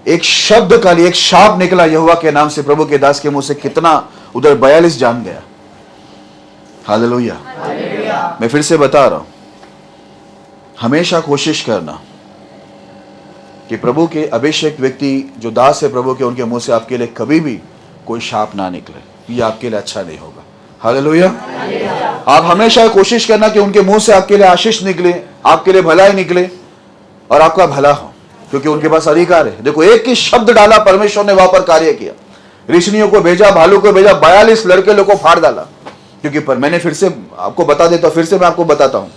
एक शब्द का लिए एक शाप निकला यहोवा के नाम से, प्रभु के दास के मुंह से, कितना उधर 42 जान गया। हालेलुया। मैं फिर से बता रहा हूं, हमेशा कोशिश करना कि प्रभु के अभिषेक व्यक्ति जो दास है प्रभु के, उनके मुंह से आपके लिए कभी भी कोई शाप ना निकले। ये आपके लिए अच्छा नहीं होगा। हालेलुया। आप हमेशा कोशिश करना कि उनके मुंह से आपके लिए आशीष निकले, आपके लिए भलाई निकले और आपका भला हो, क्योंकि उनके पास अधिकार है। देखो, एक ही शब्द डाला, परमेश्वर ने वहां पर कार्य किया। ऋषियों को भेजा, भालू को भेजा, 42 लड़के लोग को फाड़ डाला। क्योंकि पर मैंने फिर से आपको बता देता हूं, फिर से मैं आपको बताता हूं,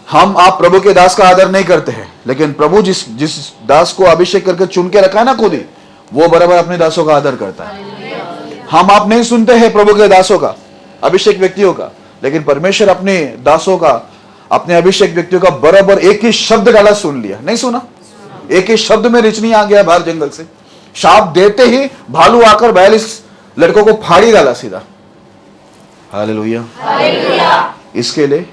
हम आप प्रभु के दास का आदर नहीं करते हैं, लेकिन प्रभु जिस दास को अभिषेक करके चुन के रखा है ना खुद ही, वो बराबर अपने दासों का आदर करता है। हम आप नहीं सुनते हैं प्रभु के दासों का, अभिषेक व्यक्तियों का, लेकिन परमेश्वर अपने दासों का, अपने अभिषेक व्यक्तियों का बराबर एक ही शब्द डाला, सुन लिया? नहीं सुना? एक ही शब्द में रिचनी आ गया बाहर जंगल से, शाप देते ही भालू आकर 42 लड़कों को फाड़ी डाला सीधा। हालेलुया। इसके लिए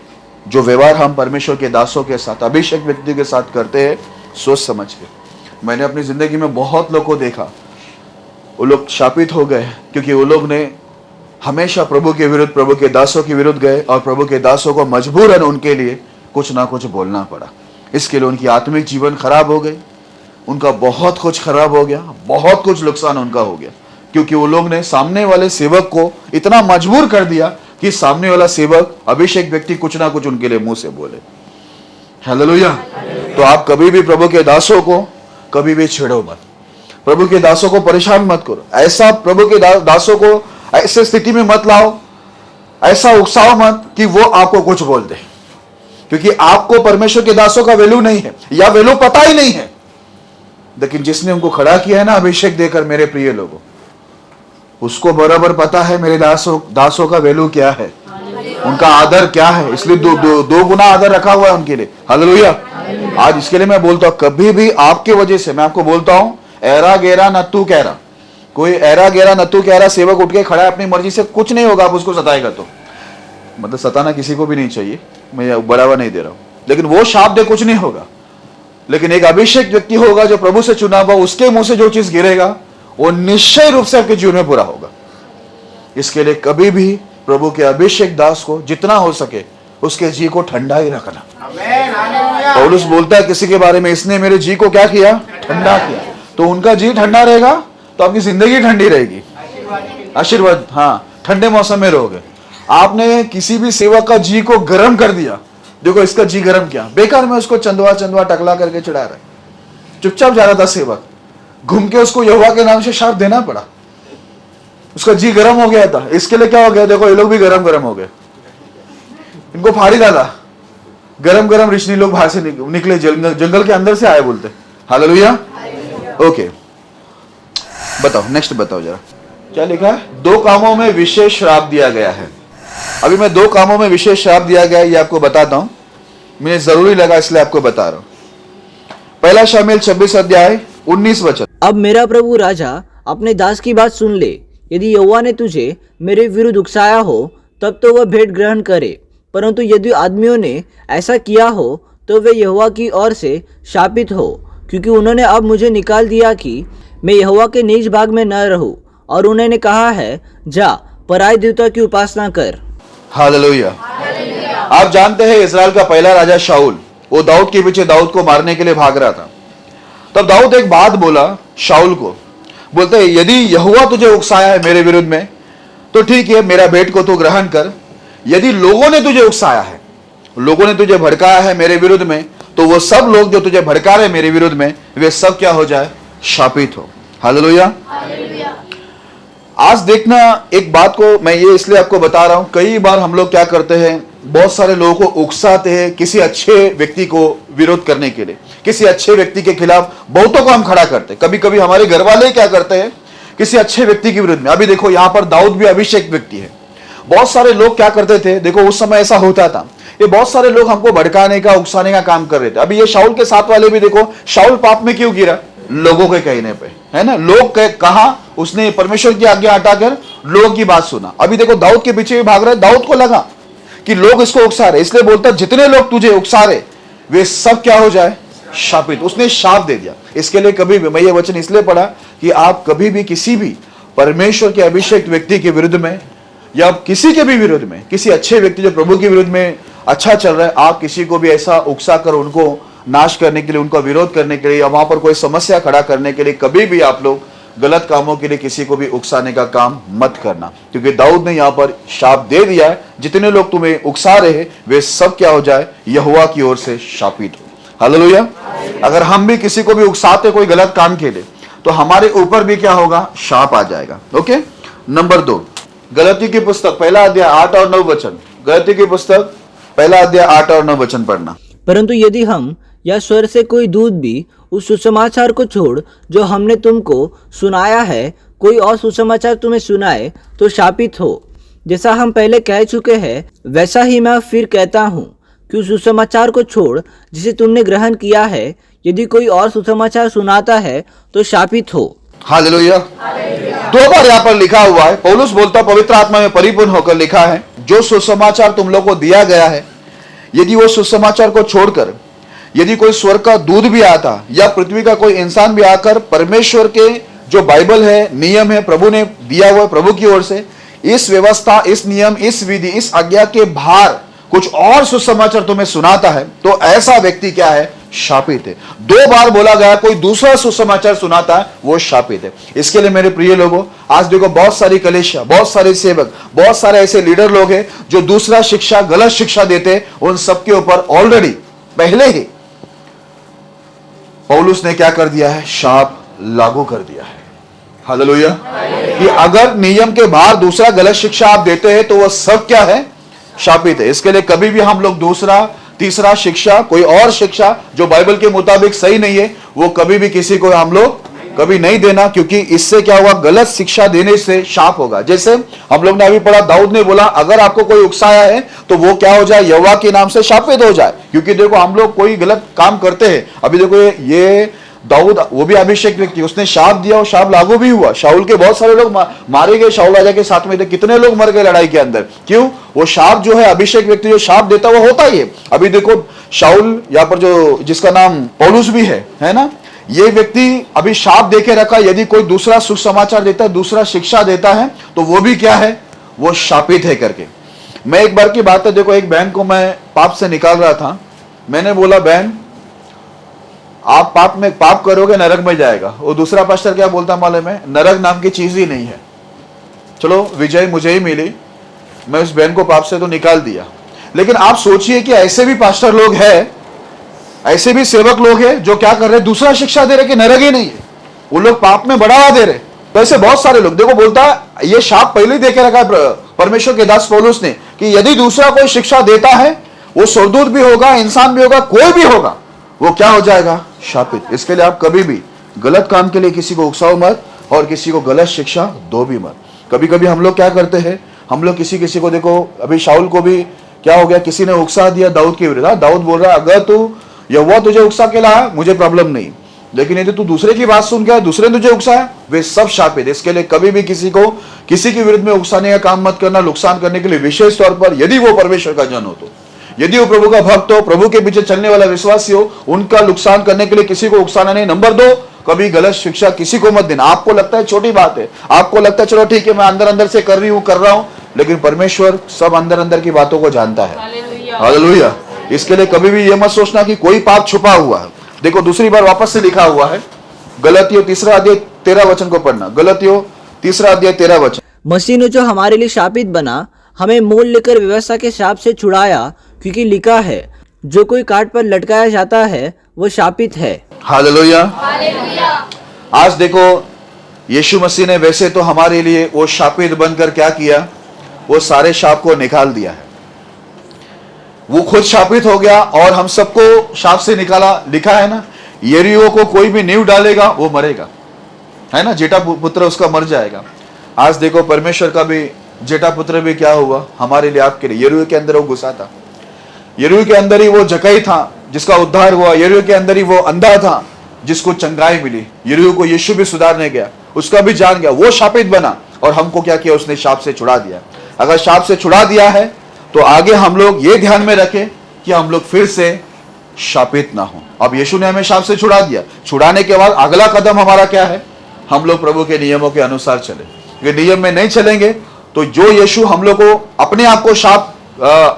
जो व्यवहार हम परमेश्वर के दासों के साथ, अभिषेक व्यक्ति के साथ करते हैं, सोच समझ के। मैंने अपनी जिंदगी में बहुत लोगों को देखा, वो लोग शापित हो गए क्योंकि वो लोग ने हमेशा प्रभु के विरुद्ध, प्रभु के दासों के विरुद्ध गए और प्रभु के दासों को मजबूरन उनके लिए कुछ ना कुछ बोलना पड़ा। इसके लिए उनकी आत्मिक जीवन खराब हो गई, उनका बहुत कुछ खराब हो गया, बहुत कुछ नुकसान उनका हो गया, क्योंकि वो लोग ने सामने वाले सेवक को इतना मजबूर कर दिया कि सामने वाला सेवक, अभिषेक व्यक्ति कुछ ना कुछ उनके लिए मुंह से बोले। हालेलुया। तो आप कभी भी प्रभु के दासों को कभी भी छेड़ो मत, प्रभु के दासों को परेशान मत करो। ऐसा प्रभु के दासों को ऐसे स्थिति में मत लाओ, ऐसा उकसाओ मत कि वो आपको कुछ बोल दे, क्योंकि आपको परमेश्वर के दासों का वैल्यू नहीं है, या वैल्यू पता ही नहीं है। लेकिन जिसने उनको खड़ा किया है ना अभिषेक देकर, मेरे प्रिय लोगों, उसको बराबर पता है मेरे दासों का वैल्यू क्या है, उनका आदर क्या है। इसलिए दो गुना आदर रखा हुआ है उनके लिए। हालेलुया। आज इसके लिए मैं बोलता हूं, कभी भी आपके वजह से, मैं आपको बोलता हूं, ऐरा गेरा नत्तू कहरा, कोई ऐरा गेरा नत्तू कहरा सेवक उठ के खड़ा है अपनी मर्जी से, कुछ नहीं होगा। आप उसको सताएगा तो, मतलब सताना किसी को भी नहीं चाहिए, मैं बढ़ावा नहीं दे रहा हूं, लेकिन वो शाप दे कुछ नहीं होगा। लेकिन एक अभिषेक व्यक्ति होगा जो प्रभु से चुना हुआ, उसके मुंह से जो चीज गिरेगा वो निश्चय रूप से आपके जीवन में पूरा होगा। इसके लिए कभी भी प्रभु के अभिषेक दास को जितना हो सके उसके जी को ठंडा ही रखना। पौलुस बोलता है किसी के बारे में, इसने मेरे जी को क्या किया? ठंडा किया। तो उनका जी ठंडा रहेगा तो आपकी जिंदगी ठंडी रहेगी, आशीर्वाद। हाँ, ठंडे मौसम में रहोगे। आपने किसी भी सेवक का जी को गर्म कर दिया, देखो इसका जी गर्म किया, बेकार में उसको चंदवा टकला करके चढ़ा रहा है, चुपचाप जा रहा था सेवक, घूम के उसको यहोवा के नाम से शाप देना पड़ा, उसका जी गर्म हो गया था। इसके लिए क्या हो गया? देखो ये लोग भी गरम हो गए, इनको फाड़ी डाला। गरम ऋषि लोग बाहर से निकले, जंगल के अंदर से आए बोलते। हालेलुया। ओके, बताओ नेक्स्ट, बताओ जरा क्या लिखा है? 2 कामों में विशेष श्राप दिया गया है। अभी मैं 2 कामों में विशेष श्राप दिया गया है ये आपको बताता हूं, मुझे जरूरी लगा इसलिए आपको बता रहा हूं। पहला शमूएल 26 अध्याय 19 वचन। अब मेरा प्रभु राजा अपने दास की बात सुन ले, यदि यहोवा ने तुझे मेरे विरुद्ध उकसाया हो तब तो वह भेंट ग्रहण करे, परंतु यदि आदमियों ने ऐसा किया हो तो वे यहोवा की ओर से शापित हो, क्योंकि उन्होंने अब मुझे निकाल दिया कि मैं यहोवा के निज भाग में न रहूं, और उन्होंने कहा है जा पराय देवता की उपासना कर। हालेलुया। आप जानते हैं इस्राएल का पहला राजा शाऊल, वो दाऊद के पीछे दाऊद को मारने के लिए भाग रहा था। तब दाऊद एक बात बोला शाऊल को, बोलते हैं यदि यहोवा तुझे उकसाया है मेरे विरुद्ध में तो ठीक है, मेरा भेंट को तू ग्रहण कर। यदि लोगों ने तुझे उकसाया है, लोगों ने तुझे भड़काया है मेरे विरुद्ध में, तो वो सब लोग जो तुझे भड़का रहे मेरे विरुद्ध में, वे सब क्या हो जाए? शापित हो। हालेलुया। आज देखना, एक बात को मैं ये इसलिए आपको बता रहा हूं, कई बार हम लोग क्या करते हैं, बहुत सारे लोगों को उकसाते हैं किसी अच्छे व्यक्ति को विरोध करने के लिए, किसी अच्छे व्यक्ति के खिलाफ बहुतों को हम खड़ा करते हैं। कभी कभी हमारे घर वाले क्या करते हैं, किसी अच्छे व्यक्ति के विरुद्ध में। अभी देखो यहां पर दाऊद भी अभिषेक व्यक्ति है। बहुत सारे लोग क्या करते थे, देखो उस समय ऐसा होता था, ये बहुत सारे लोग हमको भड़काने का, उकसाने का काम कर रहे थे। अभी ये शाऊल के साथ वाले भी देखो, शाऊल पाप में क्यों गिरा? लोगों के कहने पे, है ना। कहा उसने परमेश्वर की आज्ञा हटाकर लोगों की बात सुना। अभी देखो दाऊद के पीछे भी भाग रहा है। दाऊद को लगा कि लोग इसको उकसा रहे, इसलिए बोलता जितने लोग तुझे उकसा रहे वे सब क्या हो जाए, शापित। उसने शाप दे दिया। इसके लिए कभी भी मैं ये वचन इसलिए पढ़ा कि आप कभी भी किसी भी परमेश्वर के अभिषेक व्यक्ति के विरुद्ध में या किसी के भी विरुद्ध में, किसी अच्छे व्यक्ति जो प्रभु के विरुद्ध में अच्छा चल रहा है, आप किसी को भी ऐसा उकसा कर उनको नाश करने के लिए, उनका विरोध करने के लिए या वहां पर कोई समस्या खड़ा करने के लिए कभी भी आप लोग गलत कामों के लिए किसी को भी उकसाने का काम मत करना। क्योंकि दाऊद ने यहां पर शाप दे दिया है, जितने लोग तुम्हें उकसा रहे हैं वे सब क्या हो जाए, यहोवा की ओर से शापित हो। हालेलुया। अगर हम भी किसी को भी उकसाते कोई गलत काम के लिए तो हमारे ऊपर भी क्या होगा, शाप आ जाएगा। ओके। नंबर 2, गलतियों की पुस्तक पहला अध्याय 8 और 9 वचन। गलतियों की पुस्तक पहला अध्याय 8 और 9 वचन पढ़ना। परंतु यदि हम या स्वर से कोई दूत भी उस सुसमाचार को छोड़ जो हमने तुमको सुनाया है, कोई और सुसमाचार तुम्हें सुनाए तो शापित हो। जैसा हम पहले कह चुके हैं वैसा ही मैं फिर कहता हूँ कि उस सुसमाचार को छोड़ जिसे तुमने ग्रहण किया है, यदि कोई और सुसमाचार सुनाता है तो शापित हो। हालेलुया। 2 बार यहाँ पर लिखा हुआ है। पौलुस बोलता पवित्र आत्मा में परिपूर्ण होकर लिखा है, जो सुसमाचार तुम लोग को दिया गया है, यदि वो सुसमाचार को छोड़कर यदि कोई स्वर्ग का दूत भी आता या पृथ्वी का कोई इंसान भी आकर परमेश्वर के जो बाइबल है, नियम है, प्रभु ने दिया हुआ है प्रभु की ओर से, इस व्यवस्था, इस नियम, इस विधि, इस आज्ञा के बाहर कुछ और सुसमाचार तुम्हें सुनाता है तो ऐसा व्यक्ति क्या है, शापित है। 2 बार बोला गया कोई दूसरा सुसमाचार सुनाता है वो शापित है। इसके लिए मेरे प्रिय लोगों, आज देखो बहुत सारी कलीसिया, बहुत सारे सेवक, बहुत सारे ऐसे लीडर लोग हैं जो दूसरा शिक्षा, गलत शिक्षा देते हैं। उन सबके ऊपर ऑलरेडी पहले ही पौलुस ने क्या कर दिया है, शाप लागू कर दिया है। हालेलुया। कि अगर नियम के बाहर दूसरा गलत शिक्षा आप देते हैं तो वह सब क्या है, शापित है। इसके लिए कभी भी हम लोग दूसरा, तीसरा शिक्षा, कोई और शिक्षा जो बाइबल के मुताबिक सही नहीं है, वो कभी भी किसी को हम लोग कभी नहीं देना, क्योंकि इससे क्या होगा, गलत शिक्षा देने से शाप होगा। जैसे हम लोग ने अभी पढ़ा, दाऊद ने बोला अगर आपको कोई उकसाया है तो वो क्या हो जाए, यहोवा के नाम से शापित हो जाए। क्योंकि देखो हम लोग कोई गलत काम करते हैं, अभी देखो ये दाऊद वो भी अभिषेक व्यक्ति, उसने शाप दिया और शाप लागू भी हुआ। शाऊल के बहुत सारे लोग मारे गए, शाऊल राजा के साथ में थे, कितने लोग मर गए लड़ाई के अंदर। क्यों? वो शाप जो है, अभिषेक व्यक्ति जो शाप देता वो होता ही है। अभी देखो शाऊल यहाँ पर जो जिसका नाम पौलुस भी है ना, ये व्यक्ति अभी शाप देके रखा, यदि कोई दूसरा सुसमाचार देता है, दूसरा शिक्षा देता है तो वो भी क्या है, वो शापित है करके। मैं एक बार की बात है, देखो एक बहन को मैं पाप से निकाल रहा था। मैंने बोला बहन आप पाप करोगे नरक में जाएगा। वो दूसरा पास्टर क्या बोलता मालूम है, नरक नाम की चीज ही नहीं है। चलो विजय मुझे ही मिली, मैं उस बहन को पाप से तो निकाल दिया। लेकिन आप सोचिए कि ऐसे भी पास्टर लोग हैं, ऐसे भी सेवक लोग हैं जो क्या कर रहे हैं, दूसरा शिक्षा दे रहे कि नरक ही नहीं है, वो लोग पाप में बढ़ावा दे रहे। तो ऐसे बहुत सारे लोग, देखो बोलता है ये शाप पहले ही देके रखा है परमेश्वर के दास पौलुस ने कि यदि दूसरा कोई शिक्षा देता है, वो स्वर्गदूत भी होगा, इंसान भी होगा, कोई भी होगा, वो क्या हो जाएगा, शापित। इसके लिए आप कभी भी गलत काम के लिए किसी को उकसाओ मत और किसी को गलत शिक्षा दो भी मत। कभी कभी हम लोग क्या करते हैं, हम लोग किसी को, देखो अभी शाऊल को भी क्या हो गया, किसी ने उकसा दिया दाऊद के विरुद्ध। दाऊद बोल रहा है अगर तू यहोवा तुझे उकसा के लाया मुझे प्रॉब्लम नहीं, लेकिन यदि तू दूसरे की बात सुन के दूसरे ने तुझे उकसाया, वे सब शापित। इसके लिए कभी भी किसी को किसी के विरुद्ध में उकसाने का काम मत करना, नुकसान करने के लिए, विशेष तौर पर यदि वो परमेश्वर का जन हो तो, यदि वो प्रभु का भक्त हो, प्रभु के पीछे चलने वाला विश्वासी हो, उनका नुकसान करने के लिए किसी को उकसाना नहीं। नंबर 2, कभी गलत शिक्षा किसी को मत देना। आपको लगता है छोटी बात है, आपको लगता है चलो ठीक है मैं अंदर अंदर से कर रहा हूं, लेकिन परमेश्वर सब अंदर अंदर की बातों को जानता है। हालेलुया। इसके लिए कभी भी यह मत सोचना कि कोई पाप छुपा हुआ है। देखो दूसरी बार वापस से लिखा हुआ है, गलतियों 3 अध्याय 13 वचन को पढ़ना। गलतियों 3 अध्याय 13 वचन। मसीह ने जो हमारे लिए शापित बना, हमें मोल लेकर व्यवस्था के शाप से छुड़ाया, क्योंकि लिखा है जो कोई काट पर लटकाया जाता है वो शापित है। हालेलुया। आज देखो यीशु मसीह ने वैसे तो हमारे लिए वो शापित बनकर क्या किया, वो सारे शाप को निकाल दिया है। वो खुद शापित हो गया और हम सबको शाप से निकाला। लिखा है ना, यरीहो को कोई भी नींव डालेगा वो मरेगा, है ना, जेठा पुत्र उसका मर जाएगा। आज देखो परमेश्वर का भी जेठा पुत्र भी क्या हुआ हमारे लिए, आपके लिए। यरीहो के अंदर वो घुसा था, यरीहो के अंदर ही वो जक्कई था जिसका उद्धार हुआ, यरीहो के अंदर ही वो अंधा था जिसको चंगाई मिली, यरीहो को यीशु भी सुधारने गया, उसका भी जान गया, वो शापित बना और हमको क्या किया, उसने शाप से छुड़ा दिया। अगर शाप से छुड़ा दिया है तो आगे हम लोग ये ध्यान में रखें कि हम लोग फिर से शापित ना हो। अब यीशु ने हमें शाप से छुड़ा दिया, छुड़ाने के बाद अगला कदम हमारा क्या है, हम लोग प्रभु के नियमों के अनुसार चले। ये नियम में नहीं चलेंगे तो जो यीशु हम लोग को अपने आप को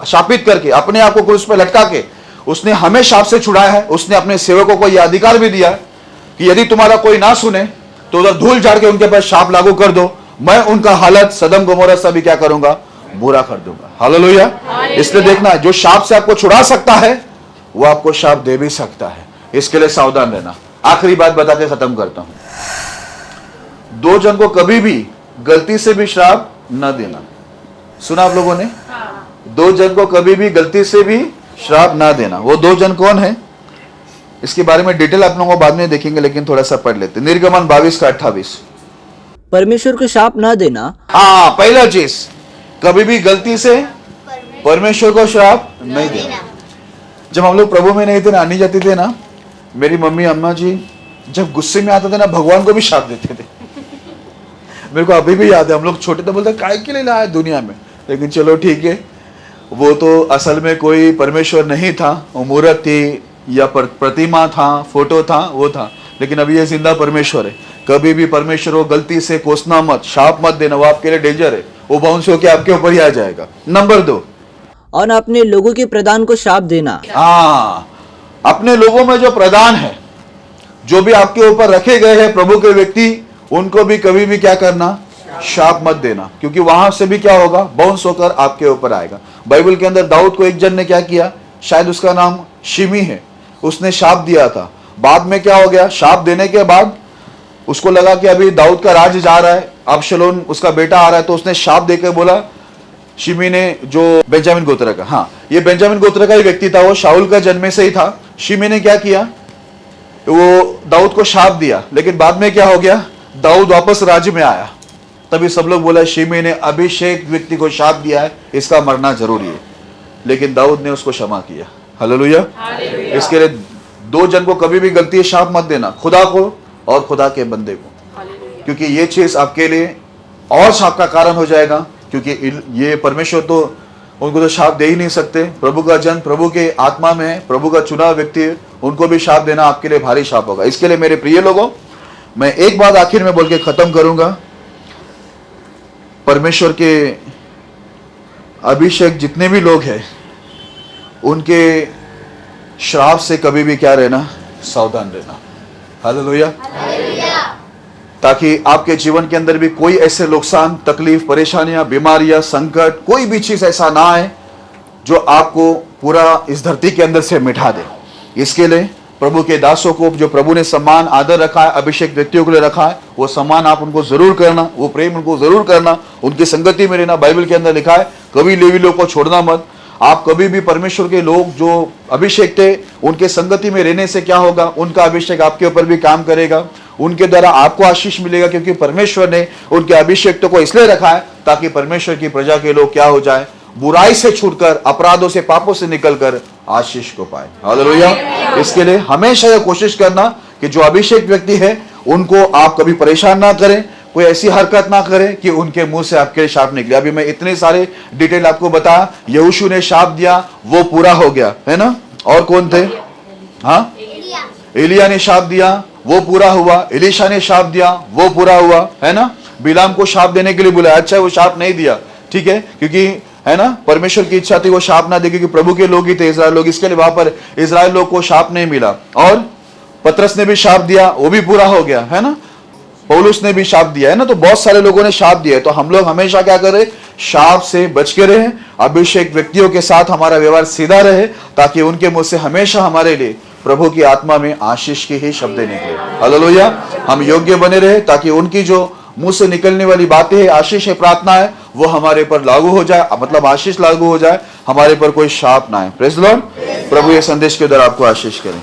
शापित करके, अपने आप को क्रूस पर लटका के उसने हमें शाप से छुड़ाया है। उसने अपने सेवकों को यह अधिकार भी दिया कि यदि तुम्हारा कोई ना सुने तो उधर धूल झाड़ के उनके पास शाप लागू कर दो, मैं उनका हालत सदम गोमोरा सा भी क्या करूंगा, बुरा कर दूंगा। हालेलुया। इसलिए देखना, जो शाप से आपको छुड़ा सकता है वो आपको शाप दे भी सकता है, इसके लिए सावधान रहना। आखिरी बात बता के खत्म करता हूं, 2 जन को कभी भी गलती से भी श्राप न देना। सुना आप लोगों ने? 2 जन को कभी भी गलती से भी श्राप ना देना। वो 2 जन कौन है, इसके बारे में डिटेल आप लोगों को बाद में देखेंगे, लेकिन थोड़ा सा पढ़ लेते। निर्गमन 22 का 28। परमेश्वर को शाप ना देना। हाँ, पहला चीज, कभी भी गलती से परमेश्वर को श्राप नहीं देना। जब हम लोग प्रभु में नहीं थे ना, आनी जाती थे ना, मेरी मम्मी अम्मा जी जब गुस्से में आते थे ना, भगवान को भी श्राप देते थे। मेरे को अभी भी याद है, हम लोग छोटे थे, बोलते काय के लिए लाया दुनिया में, लेकिन चलो ठीक है, वो तो असल में कोई परमेश्वर नहीं था, वो मूर्त थी या प्रतिमा था, फोटो था, वो था, लेकिन अभी ये जिंदा परमेश्वर है। कभी भी परमेश्वर को गलती से कोसना मत, शाप मत देना, वो आपके लिए डेंजर है, वो बाउंस होकर आपके ऊपर ही आ जाएगा। नंबर 2, और अपने लोगों के प्रधान को शाप देना। हाँ, अपने लोगों में जो प्रधान है, जो भी आपके ऊपर रखे गए हैं प्रभु के व्यक्ति, उनको भी कभी भी क्या करना, शाप मत देना, क्योंकि वहां से भी क्या होगा, बाउंस होकर आपके ऊपर आएगा। बाइबल के अंदर दाऊद को एक जन ने क्या किया, शायद उसका नाम शिमी है, उसने शाप दिया था। बाद में क्या हो गया, शाप देने के बाद उसको लगा कि अभी दाऊद का राज जा रहा है, अबशलोम उसका बेटा आ रहा है, तो उसने शाप देकर बोला, शिमी ने, जो बेंजामिन गोत्र का, हाँ ये बेंजामिन गोत्र का ही व्यक्ति था, वो शाऊल का जन्म से ही था। शिमी ने क्या किया, वो दाऊद को शाप दिया, लेकिन बाद में क्या हो गया, दाऊद वापस राज्य में आया। तभी सब लोग बोला, शिमी ने अभिषेक व्यक्ति को शाप दिया है, इसका मरना जरूरी है, लेकिन दाऊद ने उसको क्षमा किया। हालेलुया। इसके लिए 2 जन को कभी भी गलती शाप मत देना, खुदा को और खुदा के बंदे को, क्योंकि ये चीज आपके लिए और शाप का कारण हो जाएगा, क्योंकि ये परमेश्वर तो उनको तो शाप दे ही नहीं सकते। प्रभु का जन प्रभु के आत्मा में है, प्रभु का चुना व्यक्ति है, उनको भी शाप देना आपके लिए भारी शाप होगा। इसके लिए मेरे प्रिय लोगों, मैं एक बात आखिर में बोल के खत्म करूंगा, परमेश्वर के अभिषेक जितने भी लोग हैं, उनके श्राप से कभी भी क्या रहना, सावधान रहना। हालेलुया। ताकि आपके जीवन के अंदर भी कोई ऐसे नुकसान, तकलीफ, परेशानियां, बीमारियां, संकट, कोई भी चीज ऐसा ना आए जो आपको पूरा इस धरती के अंदर से मिटा दे। इसके लिए प्रभु के दासों को, जो प्रभु ने सम्मान आदर रखा है, अभिषेक व्यक्तियों के लिए रखा है, वो सम्मान आप उनको जरूर करना, वो प्रेम उनको जरूर करना, उनकी संगति में रहना। बाइबल के अंदर लिखा है, कभी लेवी लोग को छोड़ना मत। आप कभी भी परमेश्वर के लोग जो अभिषेक थे, उनके संगति में रहने से क्या होगा, उनका अभिषेक आपके ऊपर भी काम करेगा, उनके द्वारा आपको आशीष मिलेगा, क्योंकि परमेश्वर ने उनके अभिषेक को इसलिए रखा है ताकि परमेश्वर की प्रजा के लोग क्या हो जाए, बुराई से छूटकर, अपराधों से, पापों से निकलकर आशीष को पाए। हालेलुया। इसके लिए हमेशा यह कोशिश करना कि जो अभिषेक व्यक्ति है उनको आप कभी परेशान ना करें, कोई ऐसी हरकत ना करें कि उनके मुंह से आपके शाप निकले। अभी मैं इतने सारे डिटेल आपको बताया, यहोशू ने शाप दिया, वो पूरा हो गया, है ना। और कौन थे, हाँ, एलिया ने शाप दिया, वो पूरा हुआ। एलीशा ने शाप दिया, वो पूरा हुआ, है ना। बिलाम को शाप देने के लिए बुलाया, अच्छा वो शाप नहीं दिया, ठीक है, क्योंकि है ना, परमेश्वर की इच्छा थी वो शाप ना दे, क्योंकि प्रभु के लोग ही थे इजराइल लोग, इसके लिए वहां पर इजराइल लोग को शाप नहीं मिला। और पतरस ने भी शाप दिया, वो भी पूरा हो गया, है ना। पौलुस ने भी शाप दिया, है ना। तो बहुत सारे लोगों ने शाप दिया है। तो हम लोग हमेशा क्या करें, शाप से बच के रहे, अभिषेक व्यक्तियों के साथ हमारा व्यवहार सीधा रहे, ताकि उनके मुंह से हमेशा हमारे लिए प्रभु की आत्मा में आशीष के ही शब्द निकले। हालेलुया। हम योग्य बने रहे, ताकि उनकी जो मुंह से निकलने वाली बातें है, आशीष है, प्रार्थना है, वो हमारे पर लागू हो जाए, मतलब आशीष लागू हो जाए, हमारे पर कोई शाप ना है। Praise the Lord. प्रभु ये संदेश के द्वारा आपको आशीष करें।